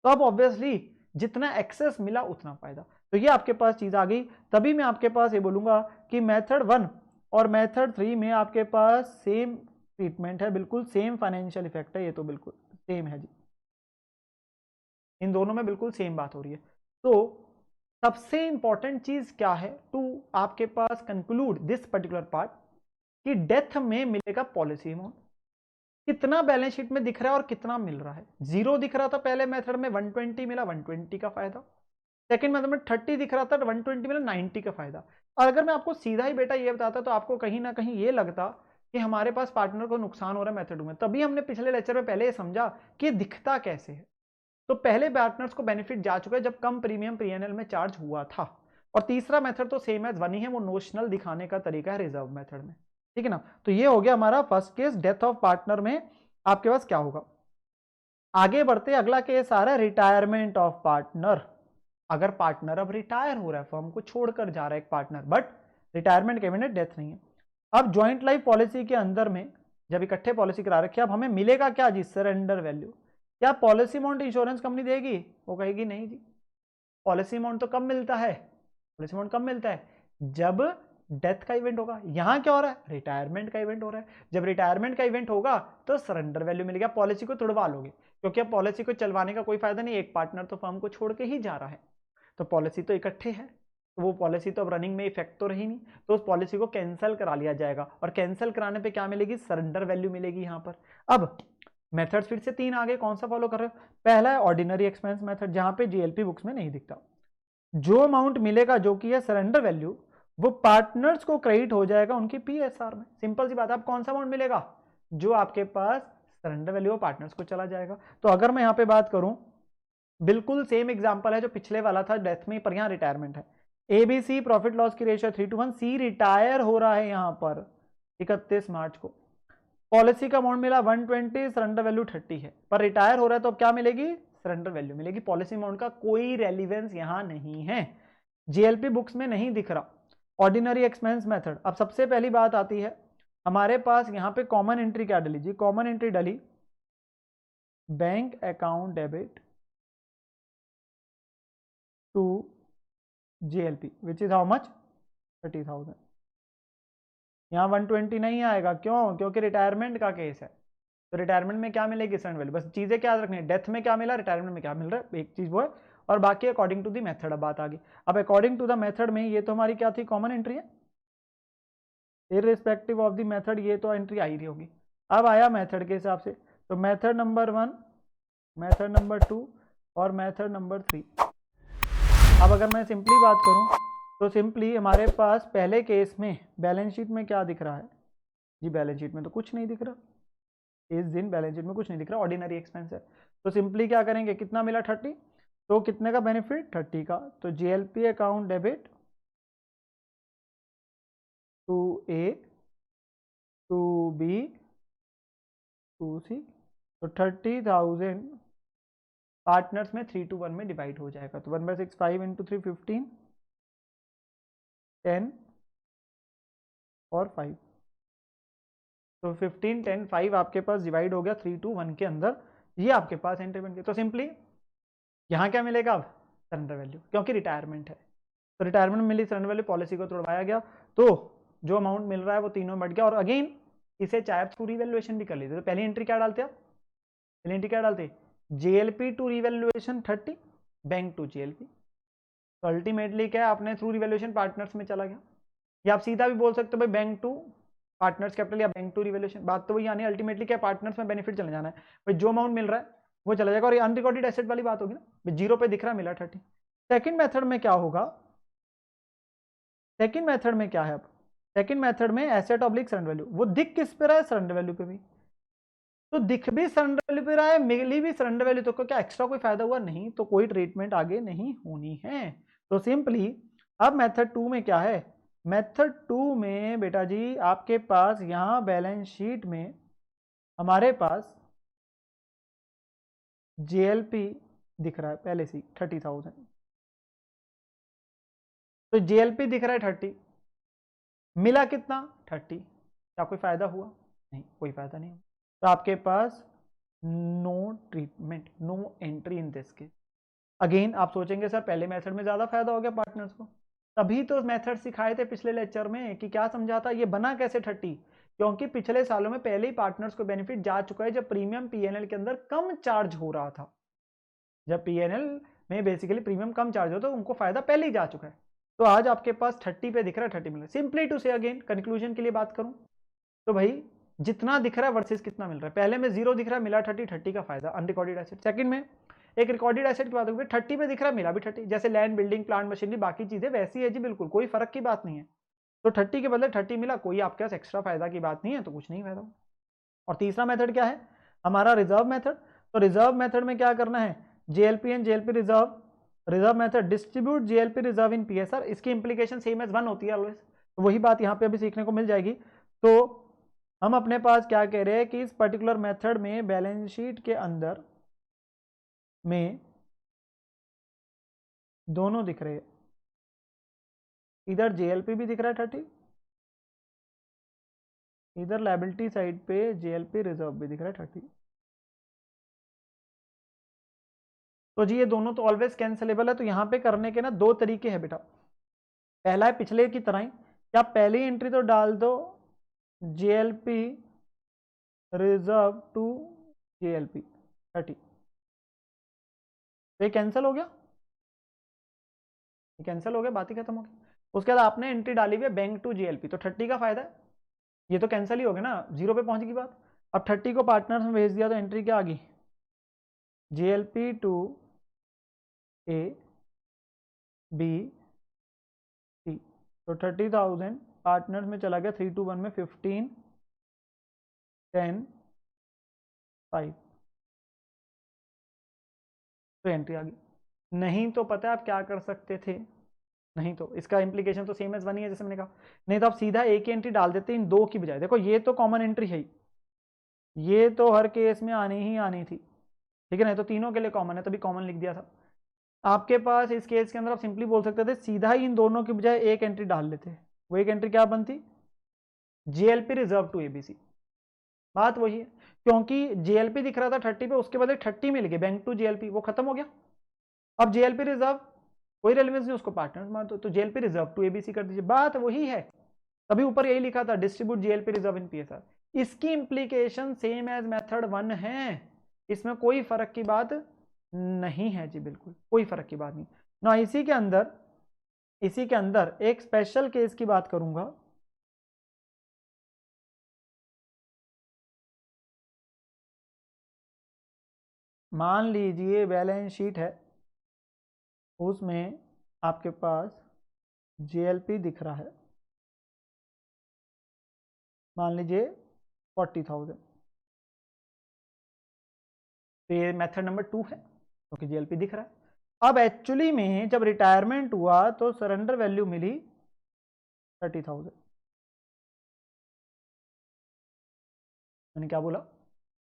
तो अब ऑब्वियसली जितना एक्सेस मिला उतना फायदा। तो ये आपके पास चीज आ गई। तभी मैं आपके पास ये बोलूंगा कि मेथड 1 और मेथड 3 में आपके पास सेम ट्रीटमेंट है, बिल्कुल सेम फाइनेंशियल इफेक्ट है, ये तो बिल्कुल सेम है जी, इन दोनों में बिल्कुल सेम बात हो रही है। तो सबसे इंपॉर्टेंट चीज क्या है टू आपके पास कंक्लूड दिस पर्टिकुलर पार्ट, कि डेथ में मिलेगा पॉलिसी अमाउंट, कितना बैलेंस शीट में दिख रहा है और कितना मिल रहा है। 0 दिख रहा था पहले मेथड में, 120 मिला, 120 का फायदा। सेकंड मेथड में 30 दिख रहा था, 120 मिला, 90 का फायदा। और अगर मैं आपको सीधा ही बेटा ये बताता तो आपको कहीं ना कहीं ये लगता कि हमारे पास पार्टनर को नुकसान हो रहा है मेथड में। तभी हमने पिछले लेक्चर में पहले ये समझा कि दिखता कैसे है। तो पहले पार्टनर्स को बेनिफिट जा चुका है जब कम प्रीमियम पीएनएल में चार्ज हुआ था। और तीसरा मेथड तो सेम एज 1 ही है, वो नोशनल दिखाने का तरीका है रिजर्व मेथड में, ठीक है ना। तो ये हो गया हमारा first case, death of partner में आपके पास क्या होगा। आगे बढ़ते अगला केस आ रहा है रिटायरमेंट ऑफ पार्टनर। अगर पार्टनर अब रिटायर हो रहा है, फर्म को छोड़कर जा रहा है एक पार्टनर, बट रिटायरमेंट के बिना डेथ नहीं है। अब ज्वाइंट लाइफ पॉलिसी के अंदर में जब इकट्ठे पॉलिसी करा रखी है, अब हमें मिलेगा क्या जी, सरेंडर वैल्यू। क्या पॉलिसी अमाउंट इंश्योरेंस कंपनी देगी, वो कहेगी नहीं जी। पॉलिसी अमाउंट तो कब मिलता है, पॉलिसी अमाउंट कब मिलता है, जब डेथ का इवेंट होगा। यहां क्या हो रहा है, रिटायरमेंट का इवेंट हो रहा है। जब रिटायरमेंट का इवेंट होगा तो सरेंडर वैल्यू मिलेगा, पॉलिसी को तुड़वा लोगे, क्योंकि अब पॉलिसी को चलवाने का कोई फायदा नहीं, एक पार्टनर तो फर्म को छोड़ के ही जा रहा है, तो पॉलिसी तो इकट्ठे है, तो वो पॉलिसी तो अब रनिंग में इफेक्ट तो रही नहीं, तो उस पॉलिसी को कैंसिल करा लिया जाएगा। और कैंसिल कराने पे क्या मिलेगी, सरेंडर वैल्यू मिलेगी यहां पर। अब मेथड्स फिर से 3 आगे, कौन सा फॉलो कर रहे हो, पहला है ऑर्डिनरी एक्सपेंस मेथड, जहां पे जीएलपी बुक्स में नहीं दिखता। जो अमाउंट मिलेगा जो कि है सरेंडर वैल्यू, वो पार्टनर्स को क्रेडिट हो जाएगा उनकी पीएसआर में। सिंपल सी बात है। अब कौन सा अमाउंट मिलेगा, जो आपके पास सरेंडर वैल्यू ऑफ पार्टनर्स को चला जाएगा। तो अगर मैं यहाँ पे बात करूं, बिल्कुल सेम एग्जांपल है जो पिछले वाला था डेथ में, पर यहाँ रिटायरमेंट है। ABC प्रॉफिट लॉस की रेशियो 3:1, सी रिटायर हो रहा है यहाँ पर 31 मार्च को। पॉलिसी का अमाउंट मिला 120, सरेंडर वैल्यू 30 है, पर रिटायर हो रहा है तो अब क्या मिलेगी, सरेंडर वैल्यू मिलेगी। पॉलिसी अमाउंट का कोई रेलिवेंस यहां नहीं है, JLP बुक्स में नहीं दिख रहा। ऑर्डिनरी एक्सपेंस मेथड, अब सबसे पहली बात आती है हमारे पास यहाँ पे कॉमन एंट्री क्या डली जी, कॉमन एंट्री डली bank account debit to JLP which is how much 30,000। यहाँ 120 नहीं आएगा, क्यों, क्योंकि रिटायरमेंट का केस है। तो रिटायरमेंट में क्या मिलेगी, सरेंडर वैल्यू। बस चीजें क्या रखनी है, डेथ में क्या मिला, रिटायरमेंट में क्या मिल रहा है, एक चीज वो है, और बाकी अकॉर्डिंग टू द मेथड। अब बात आ गई, अब अकॉर्डिंग टू द मेथड में ये तो हमारी क्या थी, कॉमन एंट्री है, इररिस्पेक्टिव ऑफ द मेथड ये तो एंट्री आई रही होगी। अब आया मेथड के हिसाब से, तो मेथड नंबर 1, मेथड नंबर 2 और मेथड नंबर 3। अब अगर मैं सिंपली बात करूं तो सिंपली हमारे पास पहले केस में बैलेंस शीट में क्या दिख रहा है जी, बैलेंस शीट में तो कुछ नहीं दिख रहा, इस दिन बैलेंस शीट में कुछ नहीं दिख रहा, ऑर्डिनरी एक्सपेंस है। तो सिंपली क्या करेंगे, कितना मिला 30, तो कितने का बेनिफिट, 30 का। तो JLP account debit to A to B to C, तो 30,000 पार्टनर्स में 3:1 में डिवाइड हो जाएगा। तो 1/6 5 इंटू 3 15 10 और 5, तो 15 10 5 आपके पास डिवाइड हो गया 3:1 के अंदर, ये आपके पास एंट्री बन गई। तो सिंपली यहाँ क्या मिलेगा, अब सरेंडर वैल्यू, क्योंकि रिटायरमेंट है। तो रिटायरमेंट मिली, सरेंडर वैल्यू, पॉलिसी को तोड़वाया गया, तो जो अमाउंट मिल रहा है वो तीनों बढ़ गया। और अगेन इसे चाहे आप रिवैल्यूएशन भी कर लीजिए, तो पहली एंट्री क्या डालते आप, पहली एंट्री क्या डालते, JLP to revaluation 30, bank to JLP। तो अल्टीमेटली क्या है, आपने थ्रू रिवैल्यूएशन पार्टनर्स में चला गया, या आप सीधा भी बोल सकते हो भाई बैंक टू पार्टनर्स कैपिटल या बैंक टू रिवैल्यूएशन, बात तो वही आनी है। अल्टीमेटली क्या, पार्टनर्स में बेनिफिट चले जाना है भाई, जो अमाउंट मिल रहा है वो चला जाएगा। और ये अनरिकॉर्डेड एसेट वाली बात होगी ना, जीरो पे दिख रहा है मिला 30। सेकंड मेथड में क्या होगा, सेकंड मेथड में क्या है, अब सेकंड मेथड में एसेट ऑब्लिक सरेंडर वैल्यू, वो दिख किस पे रहा है, सरेंडर वैल्यू पे भी, तो दिख भी सरेंडर वैल्यू पे रहा है, मिली भी सरेंडर वैल्यू, तो क्या एक्स्ट्रा कोई फायदा हुआ, नहीं, तो कोई ट्रीटमेंट आगे नहीं होनी है। तो सिंपली अब मेथड 2 में क्या है, मेथड 2 में बेटा जी आपके पास यहां बैलेंस शीट में हमारे पास JLP दिख रहा है पहले से 30,000, तो JLP दिख रहा है 30, मिला कितना 30, क्या कोई फायदा हुआ, नहीं, कोई फायदा नहीं। तो आपके पास no treatment, no entry in this case. Again आप सोचेंगे सर पहले मेथड में ज्यादा फायदा हो गया पार्टनर्स को, तभी तो मेथड सिखाए थे पिछले लेक्चर में कि क्या समझा था, ये बना कैसे 30, क्योंकि पिछले सालों में पहले ही पार्टनर्स को बेनिफिट जा चुका है, जब प्रीमियम PNL के अंदर कम चार्ज हो रहा था, जब PNL में बेसिकली प्रीमियम कम चार्ज हो तो उनको फायदा पहले ही जा चुका है। तो आज आपके पास 30 पे दिख रहा है, 30 मिल रहा है। सिंपली टू से अगेन कंक्लूजन के लिए बात करूं तो भाई जितना दिख रहा है वर्सेस कितना मिल रहा है, पहले में 0 दिख रहा है, मिला 30, 30 का फायदा अनरिकॉर्डेड एसेट। सेकंड में एक रिकॉर्डेड एसेट की बात होगी, 30 पे दिख रहा है, मिला भी 30, जैसे लैंड, बिल्डिंग, प्लांट, मशीनरी, बाकी चीजें वैसी है जी, बिल्कुल कोई फर्क की बात नहीं है। तो 30 के बदले 30 मिला, कोई आपके पास एक्स्ट्रा फायदा की बात नहीं है, तो कुछ नहीं फायदा। और तीसरा मेथड क्या है हमारा, रिजर्व मेथड। तो रिजर्व मेथड में क्या करना है, JLP and JLP reserve, reserve method distribute JLP reserve in PSR, इसकी इंप्लीकेशन सेम एज 1 होती है ऑलवेज, तो वही बात यहाँ पे अभी सीखने को मिल जाएगी। तो हम अपने पास क्या कह रहे हैं कि इस पर्टिकुलर मेथड में बैलेंस शीट के अंदर में दोनों दिख रहे हैं, इधर JLP भी दिख रहा है 30, इधर लायबिलिटी साइड पे JLP रिजर्व भी दिख रहा है 30। तो जी ये दोनों तो ऑलवेज कैंसिलेबल है, तो यहां पे करने के ना दो तरीके हैं बेटा। पहला है पिछले की तरह ही, क्या पहली एंट्री तो डाल दो JLP रिजर्व टू JLP 30, ये कैंसिल हो गया, ये कैंसिल हो गया, बात ही खत्म हो गई। उसके बाद आपने एंट्री डाली हुई है बैंक टू JLP, तो 30 का फायदा है, ये तो कैंसिल ही हो गया ना, 0 पे पहुंच गई बात। अब 30 को पार्टनर्स में भेज दिया तो एंट्री क्या आ गई, JLP to A B C, तो 30,000 पार्टनर्स में चला गया 3:1 में, 15 10 5, तो एंट्री आ गई। नहीं तो पता है आप क्या कर सकते थे, नहीं तो इसका इंप्लीकेशन तो सेम एज 1 ही है जैसे मैंने कहा। नहीं तो आप सीधा एक ही एंट्री डाल देते इन दो की बजाय। देखो ये तो कॉमन एंट्री है, ये तो हर केस में आनी ही आनी थी, ठीक है ना, तो तीनों के लिए कॉमन है तभी कॉमन लिख दिया था। आपके पास इस केस के अंदर आप सिंपली बोल सकते थे सीधा ही इन दोनों की बजाय एक एंट्री डाल लेते। वो एक एंट्री क्या बनती, जीएलपी रिजर्व टू एबीसी। बात वही है, क्योंकि जीएलपी दिख रहा था 30 पे, उसके बाद 30 मिल गए बैंक टू जीएलपी, वो खत्म हो गया। अब जीएलपी रिजर्व कोई रेलेवेंस नहीं, उसको पार्टनर्स मान दो, तो जीएलपी रिजर्व टू एबीसी कर दीजिए। बात वही है, तभी ऊपर यही लिखा था distribute GLP reserve in PSR. इसकी इंप्लीकेशन सेम एज मेथड 1 है, इसमें कोई फर्क की बात नहीं है जी, बिल्कुल कोई फर्क की बात नहीं ना। इसी के अंदर एक स्पेशल केस की बात करूंगा। मान लीजिए बैलेंस शीट है, उसमें आपके पास जीएलपी दिख रहा है, मान लीजिए 40,000, तो ये मेथड नंबर 2 है क्योंकि जीएलपी दिख रहा है। अब एक्चुअली में जब रिटायरमेंट हुआ तो सरेंडर वैल्यू मिली 30,000। मैंने क्या बोला,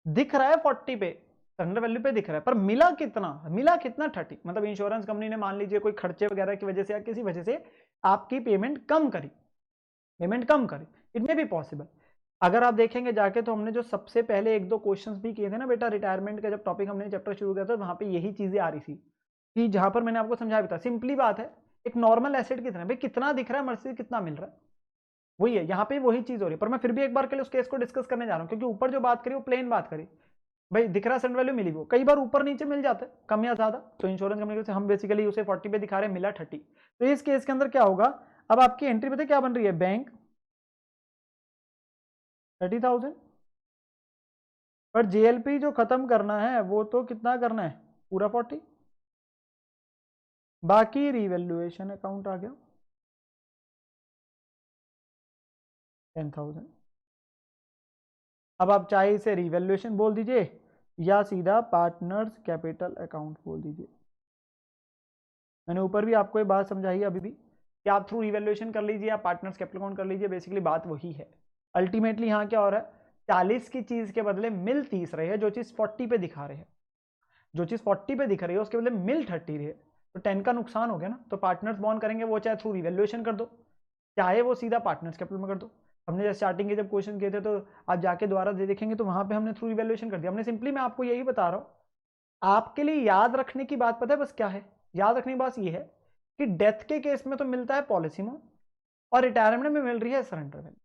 दिख रहा है 40 पे, सरेंडर वैल्यू पे दिख रहा है, पर मिला कितना, 30, मतलब इंश्योरेंस कंपनी ने मान लीजिए कोई खर्चे वगैरह की वजह से या किसी वजह से आपकी पेमेंट कम करी, इट में भी पॉसिबल। अगर आप देखेंगे जाके तो हमने जो सबसे पहले एक दो क्वेश्चंस भी किए थे ना बेटा, रिटायरमेंट का जब टॉपिक हमने चैप्टर शुरू किया था, वहां पे यही चीजें आ रही थी कि जहां पर मैंने आपको समझाया भी था। सिंपली बात है, एक नॉर्मल एसेट की तरह भाई कितना दिख रहा है मर्सी, कितना मिल रहा है, वही है यहाँ पे वही चीज हो रही है। पर मैं फिर भी एक बार के लिए उस केस को डिस्कस करने जा रहा हूँ, क्योंकि ऊपर जो बात करी वो प्लेन बात करी, भाई दिख रहा सरेंडर वैल्यू मिली, वो कई बार ऊपर नीचे मिल जाता है कम या ज्यादा, तो इंश्योरेंस कंपनी से हम बेसिकली उसे 40 पे दिखा रहे हैं, मिला 30। तो इस केस के अंदर क्या होगा, अब आपकी एंट्री पता क्या बन रही है, बैंक 30,000, पर जीएलपी जो खत्म करना है वो तो कितना करना है, पूरा 40, बाकी रिवैल्यूएशन अकाउंट आ गया 10,000। अब आप चाहे इसे रिवैल्यूएशन बोल दीजिए या सीधा पार्टनर्स कैपिटल अकाउंट बोल दीजिए। मैंने ऊपर भी आपको ये बात समझाई अभी भी कि आप थ्रू रिवैल्यूएशन कर लीजिए या पार्टनर्स कैपिटल अकाउंट कर लीजिए, बेसिकली बात वही है। अल्टीमेटली यहाँ क्या हो रहा है, 40 की चीज के बदले मिल 30 रहे है, जो चीज 40 पे दिखा रहे हैं, जो चीज 40 पे दिख रही है उसके बदले मिल 30 रही है, तो 10 का नुकसान हो गया ना। तो पार्टनर्स बॉन्ड करेंगे, वो चाहे थ्रू रिवैल्यूएशन कर दो, चाहे वो सीधा पार्टनर्स कैपिटल में कर दो। हमने जब स्टार्टिंग के जब क्वेश्चन किए थे तो आप जाके दोबारा देखेंगे तो वहां पे हमने थ्रू रिवैल्यूएशन कर दिया। हमने सिंपली, मैं आपको यही बता रहा हूं, आपके लिए याद रखने की बात पता है बस क्या है, याद रखने की बात ये है कि डेथ के केस में तो मिलता है पॉलिसी में, और रिटायरमेंट में मिल रही है सरेंडर वैल्यू,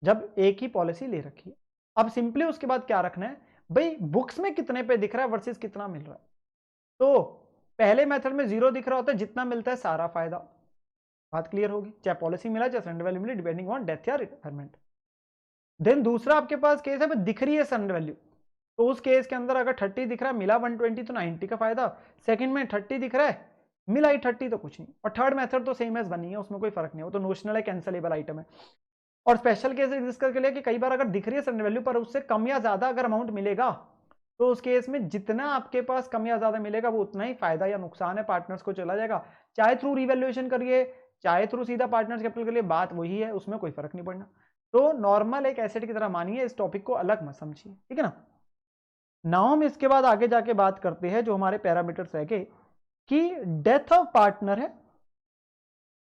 जब एक ही पॉलिसी ले रखी है। अब सिंपली उसके बाद क्या रखना है, भाई बुक्स में कितने पे दिख रहा है वर्सेस कितना मिल रहा है। तो पहले मेथड में 0 दिख रहा होता है, जितना मिलता है सारा फायदा। बात क्लियर होगी, चाहे पॉलिसी मिला चाहे सरेंडर वैल्यू मिली, डिपेंडिंग ऑन डेथ या रिटायरमेंट। देन दूसरा आपके पास केस है, दिख रही है सरेंडर वैल्यू, तो उस केस के अंदर अगर 30 दिख रहा है, मिला 120 तो 90 का फायदा। सेकंड में 30 दिख रहा है, मिला ही 30 तो कुछ नहीं। और थर्ड मेथड तो सेम एज बनी है, उसमें कोई फर्क नहीं है, वो तो नोशनल है, कैंसलेबल आइटम है। और स्पेशल केस डिस्कस कर लिया कि कई बार अगर दिख रही है सरेंडर वैल्यू पर उससे कम या ज्यादा अगर अमाउंट मिलेगा, तो उस केस में जितना आपके पास कम या ज्यादा मिलेगा वो उतना ही फायदा या नुकसान है पार्टनर्स को चला जाएगा। चाहे थ्रू रिवैल्यूएशन करिए चाहे थ्रू सीधा पार्टनर्स कैपिटल करिए, बात वही है, उसमें कोई फर्क नहीं पड़ना। तो नॉर्मल एक एसेट की तरह मानिए, इस टॉपिक को अलग मत समझिए, ठीक है ना। नाउ हम इसके बाद आगे जाके बात करते हैं जो हमारे पैरामीटर्स है कि डेथ ऑफ पार्टनर है,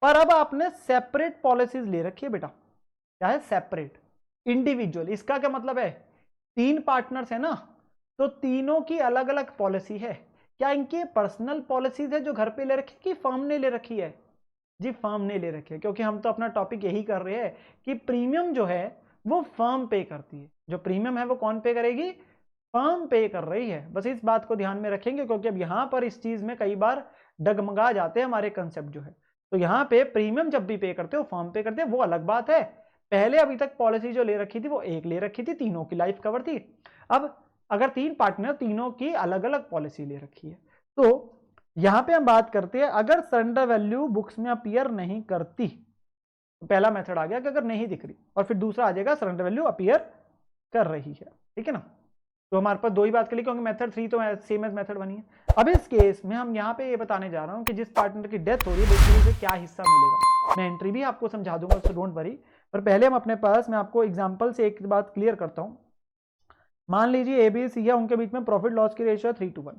पर अब आपने सेपरेट पॉलिसीज ले रखी है बेटा। क्या है, सेपरेट, इंडिविजुअल। इसका क्या मतलब है, 3 पार्टनर्स है ना, तो तीनों की अलग अलग पॉलिसी है। क्या इनकी पर्सनल पॉलिसीज है जो घर पे ले रखी कि फर्म ने ले रखी है, जी फर्म ने ले रखी है, क्योंकि हम तो अपना टॉपिक यही कर रहे हैं कि प्रीमियम जो है वो फर्म पे करती है, जो प्रीमियम है वो कौन पे करेगी, फर्म पे कर रही है। बस इस बात को ध्यान में रखेंगे, क्योंकि अब यहां पर इस चीज में कई बार डगमगा जाते हैं हमारे कंसेप्ट जो है। तो यहां पे प्रीमियम जब भी पे करते हो फर्म पे करते हैं, वो अलग बात है। पहले अभी तक पॉलिसी जो ले रखी थी वो एक ले रखी थी, तीनों की लाइफ कवर थी। अब अगर 3 पार्टनर, तीनों की अलग अलग पॉलिसी ले रखी है, तो यहां पे हम बात करते हैं अगर सरेंडर वैल्यू बुक्स में अपीयर नहीं करती, तो पहला मेथड आ गया कि अगर नहीं दिख रही, और फिर दूसरा आ जाएगा सरेंडर वैल्यू अपीयर कर रही है, ठीक है ना। तो हमारे पास दो ही बात के लिए, क्योंकि मेथड 3 तो सेम एज मेथड 1 ही है। अब इस केस में हम यहाँ पे ये बताने जा रहा हूँ कि जिस पार्टनर की डेथ हो रही है बेसिकली उसे क्या हिस्सा मिलेगा। मैं एंट्री भी आपको समझा दूंगा, सो डोंट वरी। पर पहले हम अपने पास, मैं आपको एग्जाम्पल से एक बात क्लियर करता हूँ। मान लीजिए ए बी सी है, उनके बीच में प्रॉफिट लॉस की रेशियो 3:1।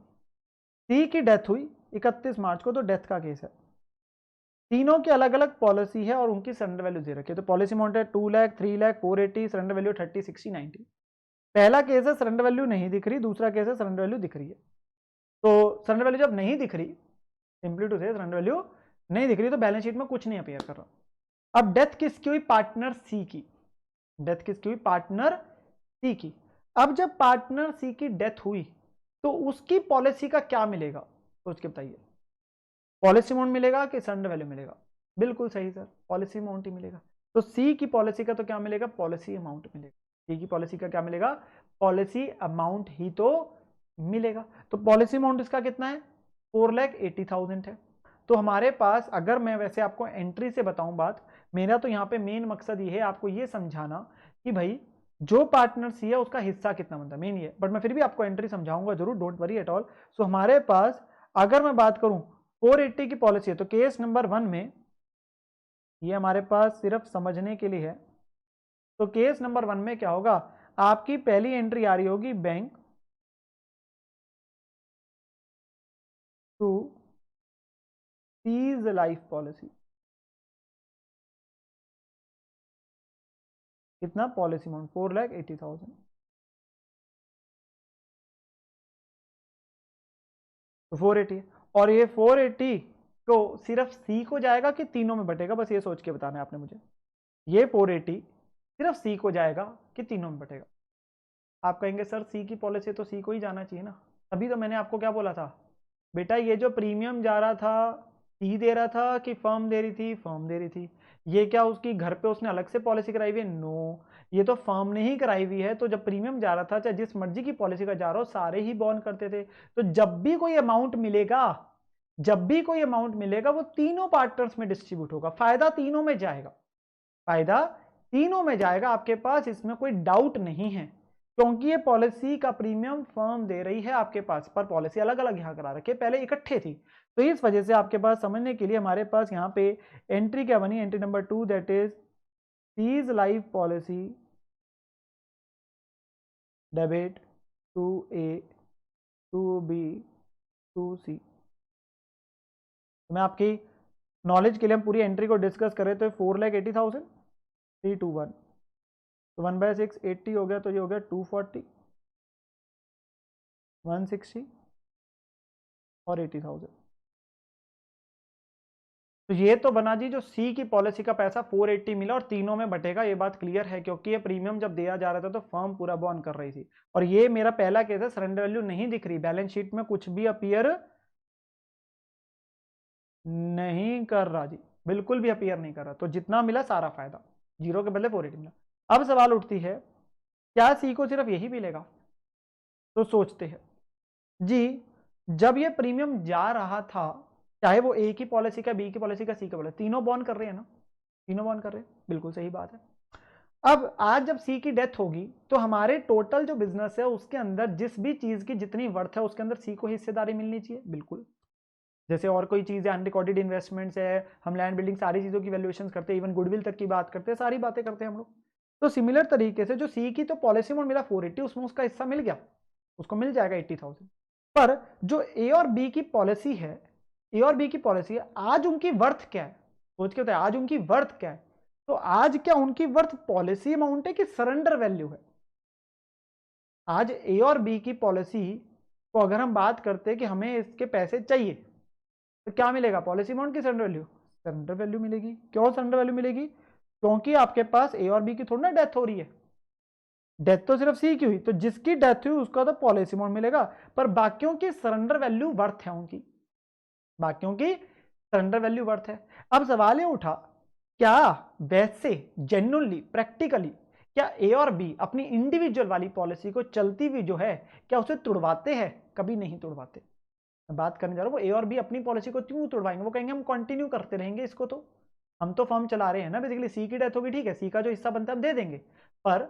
सी की डेथ हुई 31 मार्च को, तो डेथ का केस है। तीनों की अलग अलग पॉलिसी है और उनकी सरेंडर वैल्यू दे रखी है। तो पॉलिसी अमाउंट है 2 लाख, 3 लाख, 480, सरेंडर वैल्यू 30, 60, 90। पहला केस है सरेंडर वैल्यू नहीं दिख रही, दूसरा केस है सरेंडर वैल्यू दिख रही है। तो सरेंडर वैल्यू जब नहीं दिख रही, सिंपली टू से सरेंडर वैल्यू नहीं दिख रही, तो बैलेंस शीट में कुछ नहीं अपीयर कर रहा। अब डेथ किसकी हुई? पार्टनर सी की। डेथ किसकी हुई? पार्टनर सी की। अब जब पार्टनर सी की डेथ हुई तो उसकी पॉलिसी का क्या मिलेगा? सोच के बताइए। पॉलिसी अमाउंट मिलेगा कि सरेंडर वैल्यू मिलेगा? बिल्कुल सही सर, पॉलिसी अमाउंट ही मिलेगा। तो सी की पॉलिसी का तो क्या मिलेगा? पॉलिसी अमाउंट मिलेगा। सी की पॉलिसी का क्या मिलेगा? पॉलिसी अमाउंट ही तो मिलेगा। तो पॉलिसी अमाउंट इसका कितना है? 4,80,000 है। तो हमारे पास, अगर मैं वैसे आपको एंट्री से बताऊं बात, मेरा तो यहाँ पे मेन मकसद ये है आपको ये समझाना कि भाई जो पार्टनर सी है उसका हिस्सा कितना बनता है, मेन ये। बट मैं फिर भी आपको एंट्री समझाऊंगा जरूर, डोंट वरी एट ऑल। सो हमारे पास अगर मैं बात करूं 480 की पॉलिसी है, तो केस नंबर 1 में, ये हमारे पास सिर्फ समझने के लिए है, तो केस नंबर 1 में क्या होगा? आपकी पहली एंट्री आ रही होगी bank to C's life policy. कितना? Policy amount 4,80,000। तो 480, और ये 480 को सिर्फ सी को जाएगा कि तीनों में बटेगा? बस ये सोच के बताना है आपने मुझे। ये 480 सिर्फ सी को जाएगा कि तीनों में बटेगा? आप कहेंगे सर सी की पॉलिसी तो सी को ही जाना चाहिए ना। तभी तो मैंने आपको क्या बोला था, बेटा ये जो प्रीमियम जा रहा था सी दे रहा था कि फर्म दे रही थी? फर्म दे रही थी। ये क्या उसकी घर पे उसने अलग से पॉलिसी कराई हुई है? नो, ये तो फर्म ने ही कराई हुई है। तो जब प्रीमियम जा रहा था, चाहे जिस मर्जी की पॉलिसी का जा रहा हो, सारे ही बॉन्ड करते थे। तो जब भी कोई अमाउंट मिलेगा, जब भी कोई अमाउंट मिलेगा, वो तीनों पार्टनर्स में डिस्ट्रीब्यूट होगा, फायदा तीनों में जाएगा, फायदा तीनों में जाएगा। आपके पास इसमें कोई डाउट नहीं है, क्योंकि ये पॉलिसी का प्रीमियम फर्म दे रही है आपके पास, पर पॉलिसी अलग अलग यहां करा रखी है, पहले इकट्ठे थी। तो इस वजह से आपके पास समझने के लिए हमारे पास यहाँ पे एंट्री क्या बनी? Entry number 2, that is C's life policy debit to A, to B, to C. मैं आपकी नॉलेज के लिए हम पूरी एंट्री को डिस्कस करें तो 4,80,000, 321, तो 1/6 80 हो गया, तो ये हो गया 240, 160 और 80,000। तो ये तो बना जी जो सी की पॉलिसी का पैसा 480 मिला और तीनों में बटेगा, ये बात क्लियर है, क्योंकि ये प्रीमियम जब दिया जा रहा था तो फर्म पूरा बॉन्ड कर रही थी। और ये मेरा पहला केस है, सरेंडर वैल्यू नहीं दिख रही, बैलेंस शीट में कुछ भी अपीयर नहीं कर रहा जी, बिल्कुल भी अपीयर नहीं कर रहा। तो जितना मिला सारा फायदा, जीरो के बदले 480 मिला। अब सवाल उठती है, क्या सी को सिर्फ यही मिलेगा? तो सोचते हैं जी, जब ये प्रीमियम जा रहा था, चाहे वो ए की पॉलिसी का, बी की पॉलिसी का, सी का पॉलिसी, तीनों बॉन्ड कर रहे हैं ना, तीनों बॉन्ड कर रहे हैं, बिल्कुल सही बात है। अब आज जब सी की डेथ होगी तो हमारे टोटल जो बिजनेस है उसके अंदर जिस भी चीज की जितनी वर्थ है उसके अंदर सी को हिस्सेदारी मिलनी चाहिए, बिल्कुल। जैसे और कोई चीज है, अनरिकॉर्डेड इन्वेस्टमेंट्स है, हम लैंड बिल्डिंग, सारी चीजों की वैल्यूएशन करते हैं, इवन गुडविल तक की बात करते हैं, सारी बातें करते हैं हम लोग। तो सिमिलर तरीके से जो सी की तो पॉलिसी अमाउंट मिला 480, उसमें उसका हिस्सा मिल गया, उसको मिल जाएगा 80,000। पर जो ए और बी की पॉलिसी है, ए और बी की पॉलिसी है, आज उनकी वर्थ क्या है? सोच के बताए, आज उनकी वर्थ क्या है? तो आज क्या उनकी वर्थ पॉलिसी अमाउंट है कि सरेंडर वैल्यू है? आज ए और बी की पॉलिसी को अगर हम बात करते हैं कि हमें इसके पैसे चाहिए, तो क्या मिलेगा? पॉलिसी अमाउंट की सरेंडर वैल्यू? सरेंडर वैल्यू मिलेगी। क्यों सरेंडर वैल्यू मिलेगी? क्योंकि आपके पास ए और बी की थोड़ी ना डेथ हो रही है, डेथ तो सिर्फ सी की हुई, तो जिसकी डेथ हुई उसका तो पॉलिसी अमाउंट मिलेगा, पर बाकियों की सरेंडर वैल्यू वर्थ है उनकी, बाकियों की सरेंडर वैल्यू वर्थ है। अब सवाल ये उठा, क्या वैसे जेन्युइनली प्रैक्टिकली क्या ए और बी अपनी इंडिविजुअल वाली पॉलिसी को चलती हुई जो है, क्या उसे तुड़वाते हैं? कभी नहीं तुड़वाते। मैं बात करने जा रहा हूँ वो ए और बी अपनी पॉलिसी को क्यों तुड़वाएंगे? वो कहेंगे हम कंटिन्यू करते रहेंगे इसको, तो हम तो फर्म चला रहे हैं ना, बेसिकली सी की डेथ होगी, ठीक है, सी का जो हिस्सा बनता है हम दे देंगे, पर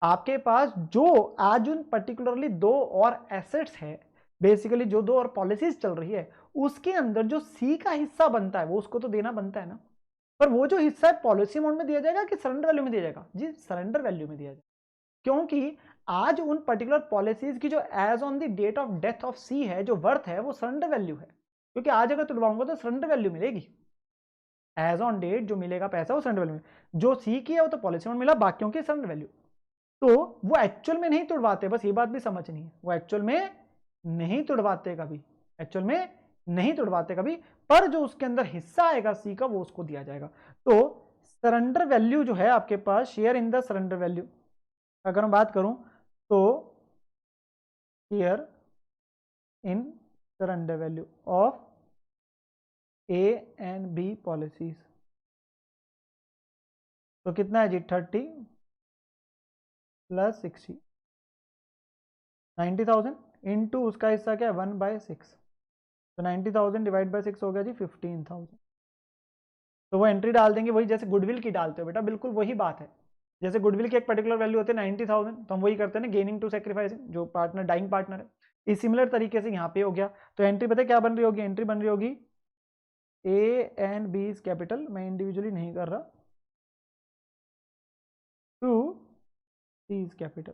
आपके पास जो आज उन पर्टिकुलरली 2 और एसेट्स है, बेसिकली जो 2 और पॉलिसीज चल रही है, उसके अंदर जो सी का हिस्सा बनता है वो उसको तो देना बनता है ना। पर वो जो हिस्सा है पॉलिसी अमाउंट में दिया जाएगा कि सरेंडर वैल्यू में दिया जाएगा? जी सरेंडर वैल्यू में दिया जाएगा, क्योंकि आज उन पर्टिकुलर पॉलिसीज की जो age on the date of death of C है, जो वर्थ है, वो सरेंडर वैल्यू है, क्योंकि आज अगर तुड़वाऊंगा तो सरेंडर वैल्यू मिलेगी। एज ऑन डेट जो मिलेगा पैसा वो सरेंडर वैल्यू में, जो सी की है वो तो पॉलिसी अमाउंट मिला, बाकियों की सरेंडर वैल्यू। तो वो एक्चुअल में नहीं तुड़वाते, बस ये बात भी समझनी है, वो एक्चुअल में नहीं तुड़वाते कभी, एक्चुअल में नहीं तुड़वाते कभी, पर जो उसके अंदर हिस्सा आएगा सी का वो उसको दिया जाएगा। तो सरेंडर वैल्यू जो है आपके पास, share in the surrender value अगर मैं बात करूं तो share in surrender value of A and B policies, तो कितना है जी 30 प्लस 60, 90,000 इंटू उसका हिस्सा क्या है 1/6, तो 90,000 डिवाइड बाय 6 हो गया जी 15,000। तो वो एंट्री डाल देंगे वही जैसे गुडविल की डालते हो बेटा, बिल्कुल वही बात है। जैसे गुडविल की एक पर्टिकुलर वैल्यू होती है 90,000, तो हम वही करते हैं ना, गेनिंग टू सेक्रीफाइसिंग, जो पार्टनर डाइंग पार्टनर है। इस सिमिलर तरीके से यहाँ पे हो गया, तो एंट्री पता है क्या बन रही होगी? एंट्री बन रही होगी A and B is capital, मैं इंडिविजुअली नहीं कर रहा, टू सी इज कैपिटल,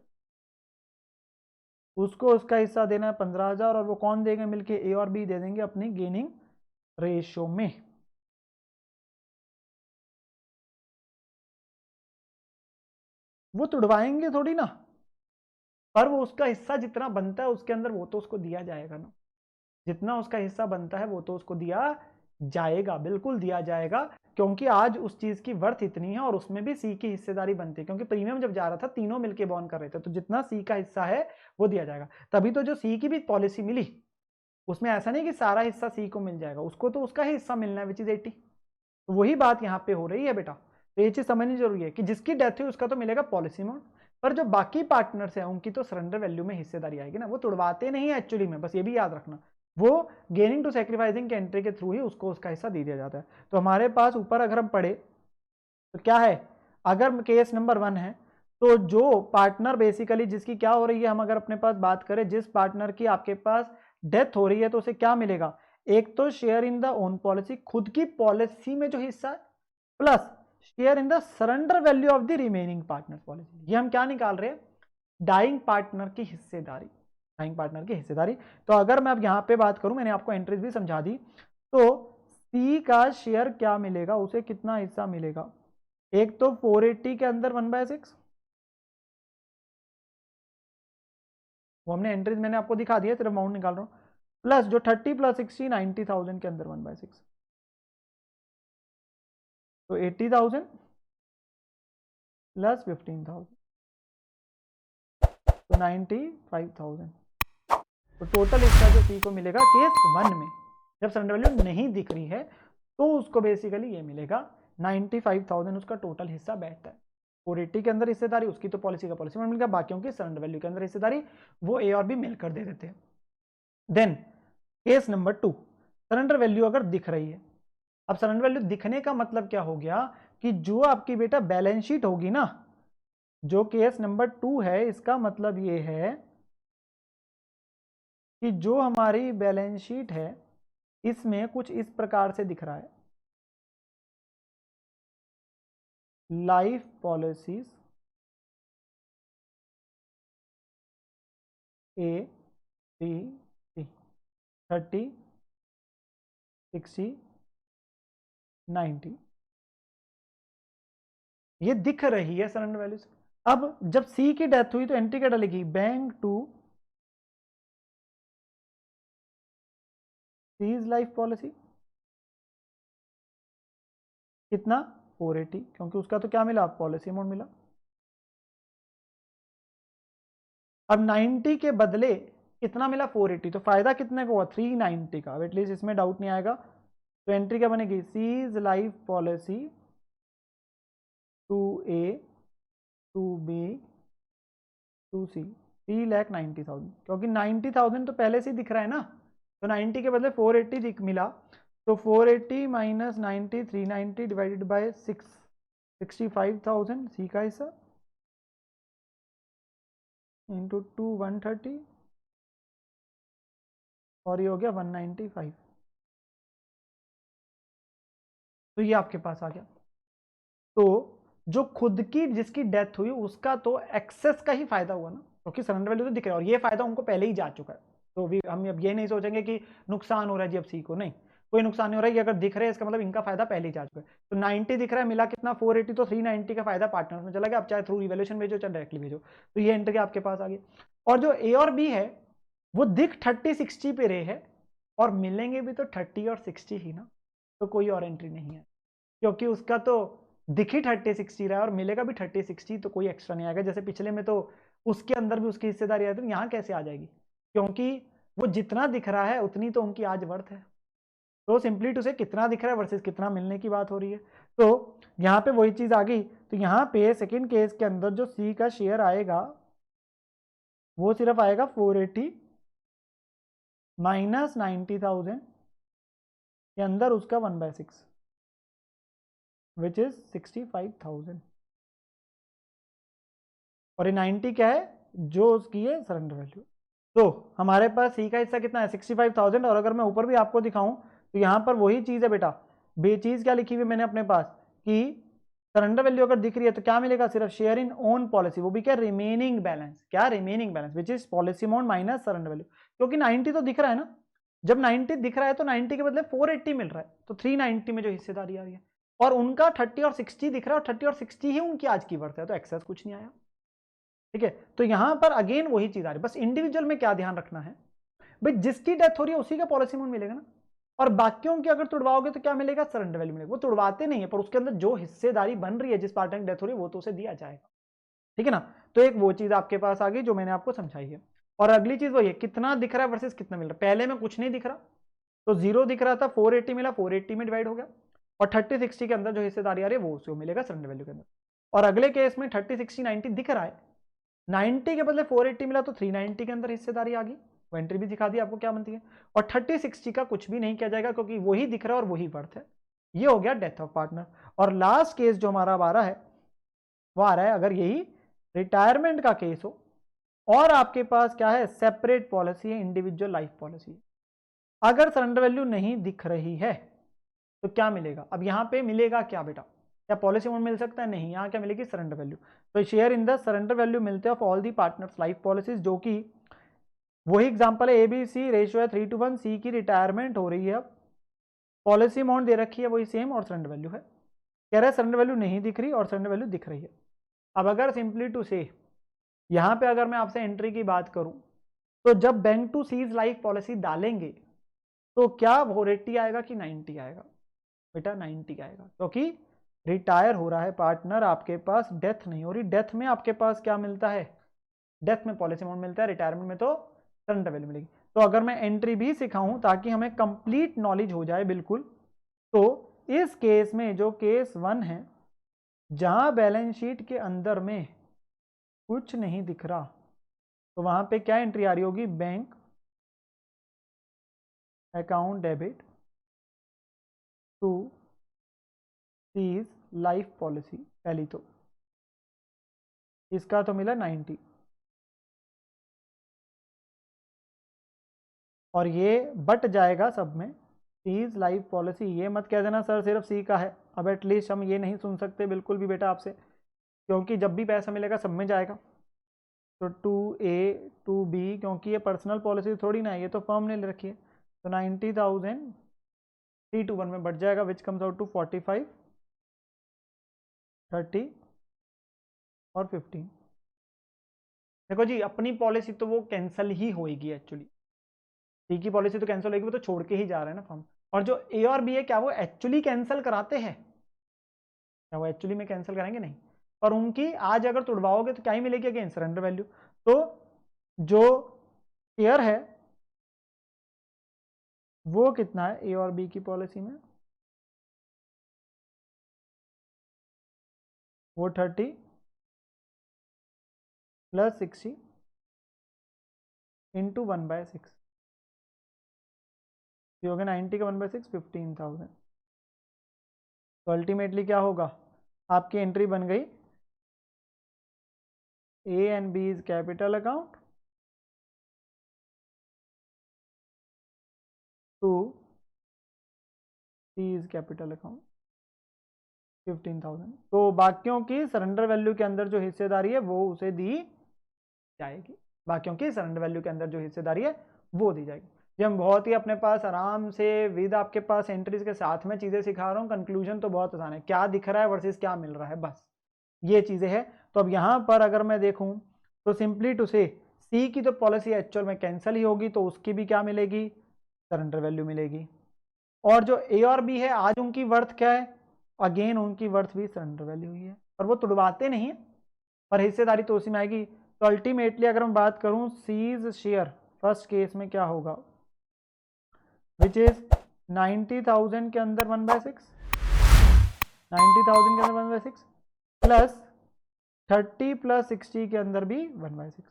उसको उसका हिस्सा देना है 15,000, और वो कौन देंगे मिलके? ए और बी दे देंगे अपनी गेनिंग रेशियो में। वो तुड़वाएंगे थोड़ी ना, पर वो उसका हिस्सा जितना बनता है उसके अंदर वो तो उसको दिया जाएगा ना, जितना उसका हिस्सा बनता है वो तो उसको दिया जाएगा, बिल्कुल दिया जाएगा, क्योंकि आज उस चीज की वर्थ इतनी है और उसमें भी सी की हिस्सेदारी बनती है, क्योंकि प्रीमियम जब जा रहा था तीनों मिलके बॉन्ड कर रहे थे, तो जितना सी का हिस्सा है वो दिया जाएगा। तभी तो जो सी की भी पॉलिसी मिली उसमें ऐसा नहीं कि सारा हिस्सा सी को मिल जाएगा, उसको तो उसका ही हिस्सा मिलना है, विच इज 80। तो वही बात यहाँ पे हो रही है बेटा, तो ये चीज समझनी जरूरी है कि जिसकी डेथ हुई उसका तो मिलेगा पॉलिसी अमाउंट, पर जो बाकी पार्टनर्स हैं उनकी तो सरेंडर वैल्यू में हिस्सेदारी आएगी ना, वो तुड़वाते नहीं है एक्चुअली में, बस ये भी याद रखना, वो गेनिंग टू सेक्रीफाइसिंग के एंट्री के थ्रू ही उसको उसका हिस्सा दे दिया जाता है। तो हमारे पास ऊपर अगर हम पढ़े तो क्या है, अगर केस नंबर 1 है तो जो पार्टनर बेसिकली जिसकी क्या हो रही है, हम अगर अपने पास बात करें, जिस पार्टनर की आपके पास डेथ हो रही है तो उसे क्या मिलेगा? एक तो share in the own policy, खुद की पॉलिसी में जो हिस्सा है, plus share in the surrender value of the remaining partner policy. ये हम क्या निकाल रहे हैं? डाइंग पार्टनर की हिस्सेदारी, डाइंग पार्टनर की हिस्सेदारी। तो अगर मैं अब यहां पे बात करूं, मैंने आपको एंट्रीज भी समझा दी, तो सी का शेयर क्या मिलेगा, उसे कितना हिस्सा मिलेगा? एक तो 480 के अंदर 1/6, वो हमने एंट्रीज मैंने आपको दिखा दिया, सिर्फ अमाउंट निकाल रहा हूं, प्लस जो 30 प्लस 60 90,000 के अंदर 1/6, तो 80,000 प्लस 15,000, तो 95,000। तो टोटल हिस्सा जो सी को मिलेगा केस 1 में, जब सरेंडर वैल्यू नहीं दिख रही है, तो उसको बेसिकली ये मिलेगा 95,000, उसका टोटल हिस्सा बैठता है। 480 के अंदर हिस्सेदारी उसकी तो पॉलिसी का पॉलिसी में मिल गया, बाकियों की सरेंडर वैल्यू के अंदर हिस्सेदारी वो ए और बी मिलकर दे देते हैं। Then case number 2, surrender value अगर दिख रही है। अब सरेंडर वैल्यू दिखने का मतलब क्या हो गया कि जो आपकी बेटा बैलेंस शीट होगी ना, जो केस नंबर 2 है, इसका मतलब ये है कि जो हमारी बैलेंस शीट है इसमें कुछ इस प्रकार से दिख रहा है, life policies A B C, 30 60 90, ये दिख रही है सरेंडर वैल्यू से। अब जब सी की डेथ हुई तो एंट्री क्या डालेगी? Bank to C's life policy, कितना? 480, क्योंकि उसका तो क्या मिला? पॉलिसी अमाउंट मिला। अब 90 के बदले कितना मिला? 480, तो फायदा कितने को हुआ? 390 का। एटलीस्ट इसमें डाउट नहीं आएगा। तो एंट्री क्या बनेगी? C's life policy to A to B to C, 3,90,000, क्योंकि 90,000 तो पहले से ही दिख रहा है ना, तो 90 के बदले 480 दिख मिला, तो 480 माइनस 90 390 डिवाइडेड बाय 6 65,000 सी का हिस्सा, इंटू 2 130 और ये हो गया 195। तो ये आपके पास आ गया। तो जो खुद की जिसकी डेथ हुई उसका तो एक्सेस का ही फायदा हुआ ना, क्योंकि सरेंडर वैल्यू तो दिख रहा है और ये फायदा उनको पहले ही जा चुका है। तो भी हम अब ये नहीं सोचेंगे कि नुकसान हो रहा है जी अब सी को, नहीं कोई नुकसान नहीं हो रहा है। ये अगर दिख रहे हैं इसका मतलब इनका फायदा पहले ही जा चुका है। तो 90 दिख रहा है, मिला कितना 480, तो 390 का फायदा पार्टनर्स में चला गया। आप चाहे थ्रू रिवैल्यूएशन भेजो चाहे डायरेक्टली भेजो, तो ये एंट्री आपके पास आ गई। और जो ए और बी है वो दिख 30-60 पे रहे है और मिलेंगे भी तो 30 और 60 ही ना, तो कोई और एंट्री नहीं है, क्योंकि उसका तो दिखी 30-60 रहा है और मिलेगा भी 30-60, तो कोई एक्स्ट्रा नहीं आएगा। जैसे पिछले में तो उसके अंदर भी उसकी हिस्सेदारी आई थी, यहाँ कैसे आ जाएगी, क्योंकि वो जितना दिख रहा है उतनी तो उनकी आज वर्थ है। तो सिंपली टू से कितना दिख रहा है वर्सेस कितना मिलने की बात हो रही है। तो यहाँ पे वही चीज आ गई। तो यहाँ पे सेकेंड केस के अंदर जो सी का शेयर आएगा वो सिर्फ आएगा 480 माइनस 90,000 के अंदर उसका 1/6 विच इज 65,000। और ये 90 क्या है, जो उसकी है सरेंडर वैल्यू। तो हमारे पास सी का हिस्सा कितना है 65,000। और अगर मैं ऊपर भी आपको दिखाऊं तो यहां पर वही चीज है बेटा, चीज क्या लिखी हुई मैंने अपने पास कि सरेंडर वैल्यू अगर दिख रही है तो क्या मिलेगा, सिर्फ शेयर इन ओन पॉलिसी, वो भी क्या रिमेनिंग बैलेंस, क्या remaining balance which is policy amount minus surrender value. क्योंकि 90 तो दिख रहा है ना, जब 90 दिख रहा है तो 90 के बदले 480 मिल रहा है, तो 390 में जो हिस्सेदारी आ रही है, और उनका 30 और 60 दिख रहा है, और 30 और 60 ही उनकी आज की वर्थ है, तो एक्सेस कुछ नहीं आया। ठीक है, तो यहां पर अगेन वही चीज आ रही है, बस इंडिविजुअल में क्या ध्यान रखना है भाई, जिसकी डेथ हो रही है उसी का पॉलिसी अमाउंट मिलेगा ना, और बाकियों की अगर तुड़वाओगे तो क्या मिलेगा, सरेंडर वैल्यू मिलेगा। वो तुड़वाते नहीं है पर उसके अंदर जो हिस्सेदारी बन रही है जिस पार्टनर की डेथ हो रही है वो तो उसे दिया जाएगा। ठीक है ना, तो एक वो चीज आपके पास आ गई जो मैंने आपको समझाई है। और अगली चीज वही है, कितना दिख रहा है वर्सेस कितना मिल रहा है। पहले में कुछ नहीं दिख रहा, तो 0 दिख रहा था, 480 मिला, 480 में डिवाइड हो गया, और 30-60 के अंदर जो हिस्सेदारी आ रही है वो उसको मिलेगा सरेंडर वैल्यू के अंदर। और अगले केस में 30-60-90 दिख रहा है, 90 के बदले 480 मिला, तो 390 के अंदर हिस्सेदारी आ गई, वो एंट्री भी दिखा दी आपको क्या बनती है। और 30-60 का कुछ भी नहीं किया जाएगा क्योंकि वही दिख रहा है और वही वर्थ है। ये हो गया डेथ ऑफ पार्टनर। और लास्ट केस जो हमारा आ रहा है वो आ रहा है अगर यही रिटायरमेंट का केस हो और आपके पास क्या है, सेपरेट पॉलिसी है, इंडिविजुअल लाइफ पॉलिसी। अगर सरेंडर वैल्यू नहीं दिख रही है तो क्या मिलेगा, अब यहां पे मिलेगा क्या बेटा, क्या पॉलिसी अमाउंट मिल सकता है, नहीं, यहां क्या मिलेगी, सरेंडर वैल्यू। तो share in the surrender value मिलते हैं of all the partners life policies, जो कि वही एग्जांपल है, ABC रेशियो है 3:1, सी की रिटायरमेंट हो रही है, अब पॉलिसी अमाउंट दे रखी है वही सेम और सरेंडर वैल्यू है। कह रहा है सरेंडर वैल्यू नहीं दिख रही और सरेंडर वैल्यू दिख रही है। अब अगर सिंपली टू से यहां पे अगर मैं आपसे एंट्री की बात करूं तो जब bank to C's life policy डालेंगे तो क्या 480 आएगा कि 90 आएगा, बेटा 90 आएगा, क्योंकि रिटायर हो रहा है पार्टनर, आपके पास डेथ नहीं हो रही। डेथ में आपके पास क्या मिलता है, डेथ में पॉलिसी अमाउंट मिलता है, रिटायरमेंट में तो सरेंडर वैल्यू मिलेगी। तो अगर मैं एंट्री भी सिखाऊं ताकि हमें कंप्लीट नॉलेज हो जाए बिल्कुल, तो इस केस में जो केस 1 है जहां बैलेंस शीट के अंदर में कुछ नहीं दिख रहा, तो वहां पे क्या एंट्री आ रही होगी, bank account debit to C's life policy. पहली तो इसका तो मिला 90, और ये बट जाएगा सब में, सीज लाइफ पॉलिसी। ये मत कह देना सर सिर्फ सी का है, अब एटलीस्ट हम ये नहीं सुन सकते बिल्कुल भी बेटा आपसे, क्योंकि जब भी पैसा मिलेगा सब में जाएगा। तो 2A 2B, क्योंकि ये पर्सनल पॉलिसी थोड़ी ना है, ये तो फर्म ने ले रखी है, तो 90,000 3:1 में बढ़ जाएगा, विच कम्स आउट टू 45 30 और 15। देखो जी अपनी पॉलिसी तो वो कैंसिल ही होएगी एक्चुअली, सी की पॉलिसी तो कैंसिल होगी, वो तो छोड़ के ही जा रहा है ना फर्म। और जो ए और बी है क्या वो एक्चुअली कैंसिल कराते हैं, क्या वो एक्चुअली में कैंसिल कराएंगे, नहीं। और उनकी आज अगर तुड़वाओगे तो क्या ही मिलेगी, अगेन सरेंडर वैल्यू। तो जो शेयर है वो कितना है ए और बी की पॉलिसी में, वो 30 + 60 इंटू 1/6, ये हो गया 90 का 1/6 15,000। तो अल्टीमेटली क्या होगा, आपकी एंट्री बन गई A and B is capital account to C is capital account 15,000। तो बाकियों की सरेंडर वैल्यू के अंदर जो हिस्सेदारी है वो उसे दी जाएगी, बाकियों की सरेंडर वैल्यू के अंदर जो हिस्सेदारी है वो दी जाएगी। ये हम बहुत ही अपने पास आराम से विद आपके पास एंट्रीज के साथ में चीजें सिखा रहा हूँ। कंक्लूजन तो बहुत आसान है, क्या दिख रहा है वर्सेस क्या मिल रहा है, बस ये चीजें हैं। तो अब यहाँ पर अगर मैं देखूं तो सिंपली टू से सी की तो पॉलिसी एक्चुअल में कैंसिल ही होगी, तो उसकी भी क्या मिलेगी, सरेंडर वैल्यू मिलेगी। और जो ए और बी है आज उनकी वर्थ क्या है, अगेन उनकी वर्थ भी सरेंडर वैल्यू ही है, पर वो तुड़वाते नहीं है, पर हिस्सेदारी तो उसी में आएगी। तो अल्टीमेटली अगर मैं बात करूं सीज शेयर फर्स्ट केस में क्या होगा, विच इज 90,000 के अंदर 1/6, 90,000 के अंदर 1/6 प्लस 30 प्लस 60 के अंदर भी 1/6।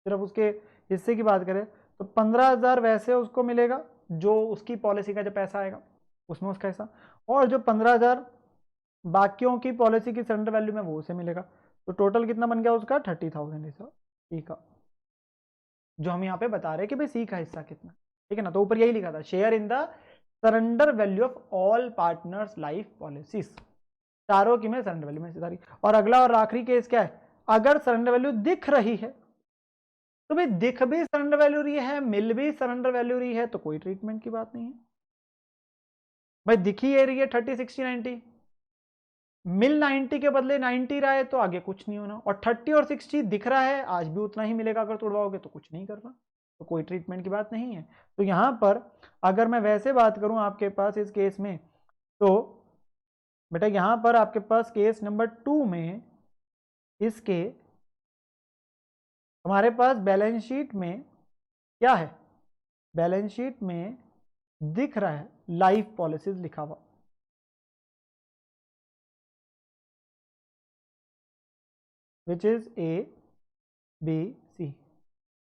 सिर्फ उसके हिस्से की बात करें तो 15,000 वैसे उसको मिलेगा जो उसकी पॉलिसी का जो पैसा आएगा उसमें उसका हिस्सा, और जो 15,000 बाकियों की पॉलिसी की सरेंडर वैल्यू में वो उसे मिलेगा। तो टोटल कितना बन गया उसका 30,000 हिस्सा सी का, जो हम यहाँ पे बता रहे हैं कि भाई सी का हिस्सा कितना, ठीक है ना। तो ऊपर यही लिखा था, share in the surrender value of all partners life policies, चारों की में सरेंडर वैल्यू में हिस्सेदारी। और अगला और आखिरी केस क्या है, अगर सरेंडर वैल्यू दिख रही है तो भाई दिख भी सरेंडर वैल्यू रही है, मिल भी सरेंडर वैल्यू रही है, तो कोई ट्रीटमेंट की बात नहीं है। भाई दिखी ये रही है 30 60 90, मिल 90 के बदले 90 रहा है तो आगे कुछ नहीं होना, और 30 और 60 दिख रहा है आज भी उतना ही मिलेगा, अगर तोड़वाओगे तो कुछ नहीं करना, तो कोई ट्रीटमेंट की बात नहीं है। तो यहां पर अगर मैं वैसे बात करूं आपके पास इस केस में, तो बेटा यहां पर आपके पास केस नंबर 2 में इसके हमारे पास बैलेंस शीट में क्या है, बैलेंस शीट में दिख रहा है लाइफ पॉलिसीज लिखा हुआ, which is a B C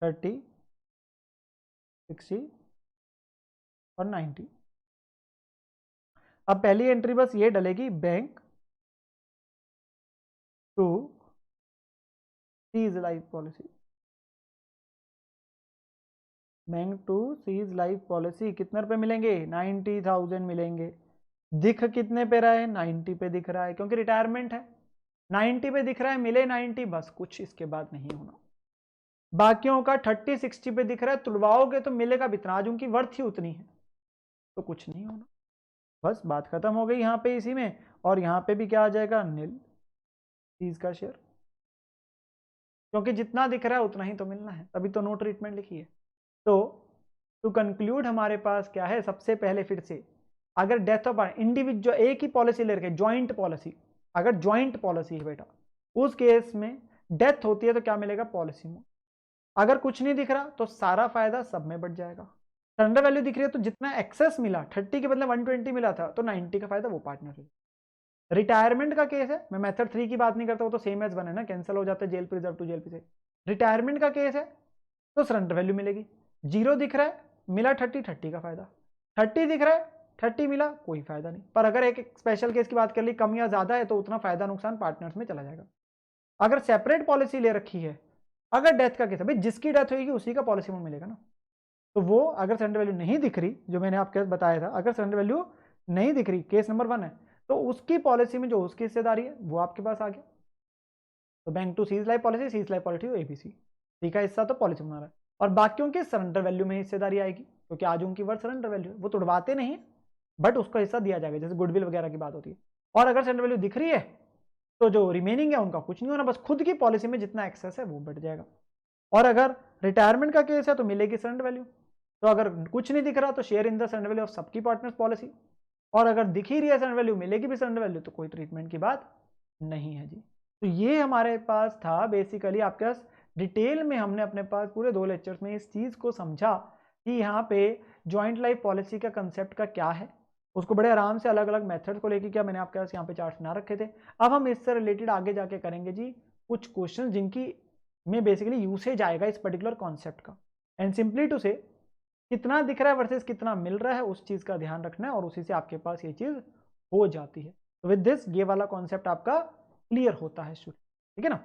30 60 और 90। अब पहली एंट्री बस ये डलेगी, bank to C's life policy, bank to C's life policy कितने रुपए मिलेंगे, 90,000 मिलेंगे। दिख कितने पे रहा है, 90 पे दिख रहा है, क्योंकि रिटायरमेंट है, 90 पे दिख रहा है, मिले 90, बस कुछ इसके बाद नहीं होना। बाकियों का 30 60 पे दिख रहा है, तुड़वाओगे तो मिलेगा भी इतना, आज उनकी वर्थ ही उतनी है, तो कुछ नहीं होना, बस बात खत्म हो गई यहाँ पे इसी में। और यहाँ पे भी क्या आ जाएगा, नील सीज का शेयर, क्योंकि जितना दिख रहा है उतना ही तो मिलना है, तभी तो नो ट्रीटमेंट लिखी है। तो टू कंक्लूड हमारे पास क्या है, सबसे पहले फिर से अगर डेथ ऑफ इंडिविजुअल एक ही पॉलिसी ले रखे, ज्वाइंट पॉलिसी, अगर ज्वाइंट पॉलिसी है बेटा उस केस में डेथ होती है तो क्या मिलेगा, पॉलिसी में। अगर कुछ नहीं दिख रहा तो सारा फायदा सब में बढ़ जाएगा। सरेंडर वैल्यू दिख रही है तो जितना एक्सेस मिला 30 के बदले 120 मिला था, तो 90 का फायदा वो पार्टनर है। रिटायरमेंट का केस है, मैं मेथड 3 की बात नहीं करता, वो तो सेम एज वन है ना, कैंसिल हो जाता है जेल प्रिजर्व टू जेल से। रिटायरमेंट का केस है तो सरेंडर वैल्यू मिलेगी, 0 दिख रहा है मिला 30 30 का फायदा, 30 दिख रहा है 30 मिला कोई फायदा नहीं। पर अगर एक स्पेशल केस की बात कर ली, कम या ज्यादा है, तो उतना फायदा नुकसान पार्टनर्स में चला जाएगा। अगर सेपरेट पॉलिसी ले रखी है, अगर डेथ का केस है भाई, जिसकी डेथ होगी उसी का पॉलिसी में मिलेगा ना, तो वो अगर सरेंडर वैल्यू नहीं दिख रही, जो मैंने आपको बताया था, अगर सरेंडर वैल्यू नहीं दिख रही, केस नंबर 1 है, तो उसकी पॉलिसी में जो उसकी हिस्सेदारी है वो आपके पास आ गया। तो bank to C's life policy, C's life policy ABC, C का हिस्सा तो पॉलिसी बना रहा है, और बाकियों की सरेंडर वैल्यू में हिस्सेदारी आएगी, क्योंकि आज उनकी वर्थ सरेंडर वैल्यू है, वो तोड़वाते नहीं बट उसका हिस्सा दिया जाएगा, जैसे गुडविल वगैरह की बात होती है। और अगर सरेंडर वैल्यू दिख रही है तो जो रिमेनिंग है उनका कुछ नहीं होना, बस खुद की पॉलिसी में जितना एक्सेस है वो बढ़ जाएगा। और अगर रिटायरमेंट का केस है तो मिलेगी सरेंडर वैल्यू, तो अगर कुछ नहीं दिख रहा तो share in the surrender value of सबकी पार्टनर्स पॉलिसी, और अगर दिख ही रही है सरेंडर वैल्यू मिलेगी भी सरेंडर वैल्यू, तो कोई ट्रीटमेंट की बात नहीं है जी। तो ये हमारे पास था बेसिकली आपके पास डिटेल में, हमने अपने पास पूरे 2 लेक्चर्स में इस चीज को समझा कि यहाँ पे ज्वाइंट लाइफ पॉलिसी का कंसेप्ट का क्या है, उसको बड़े आराम से अलग अलग मेथड को लेके, क्या मैंने आपके पास यहाँ पे चार्ट बना रखे थे। अब हम इससे रिलेटेड आगे जाके करेंगे जी कुछ क्वेश्चन जिनकी में बेसिकली यूसेज आएगा इस पर्टिकुलर कॉन्सेप्ट का, एंड सिंपली टू से कितना दिख रहा है वर्सेस कितना मिल रहा है उस चीज का ध्यान रखना है, और उसी से आपके पास ये चीज हो जाती है। विद दिस ये वाला कॉन्सेप्ट आपका क्लियर होता है स्टूडेंट, ठीक है ना।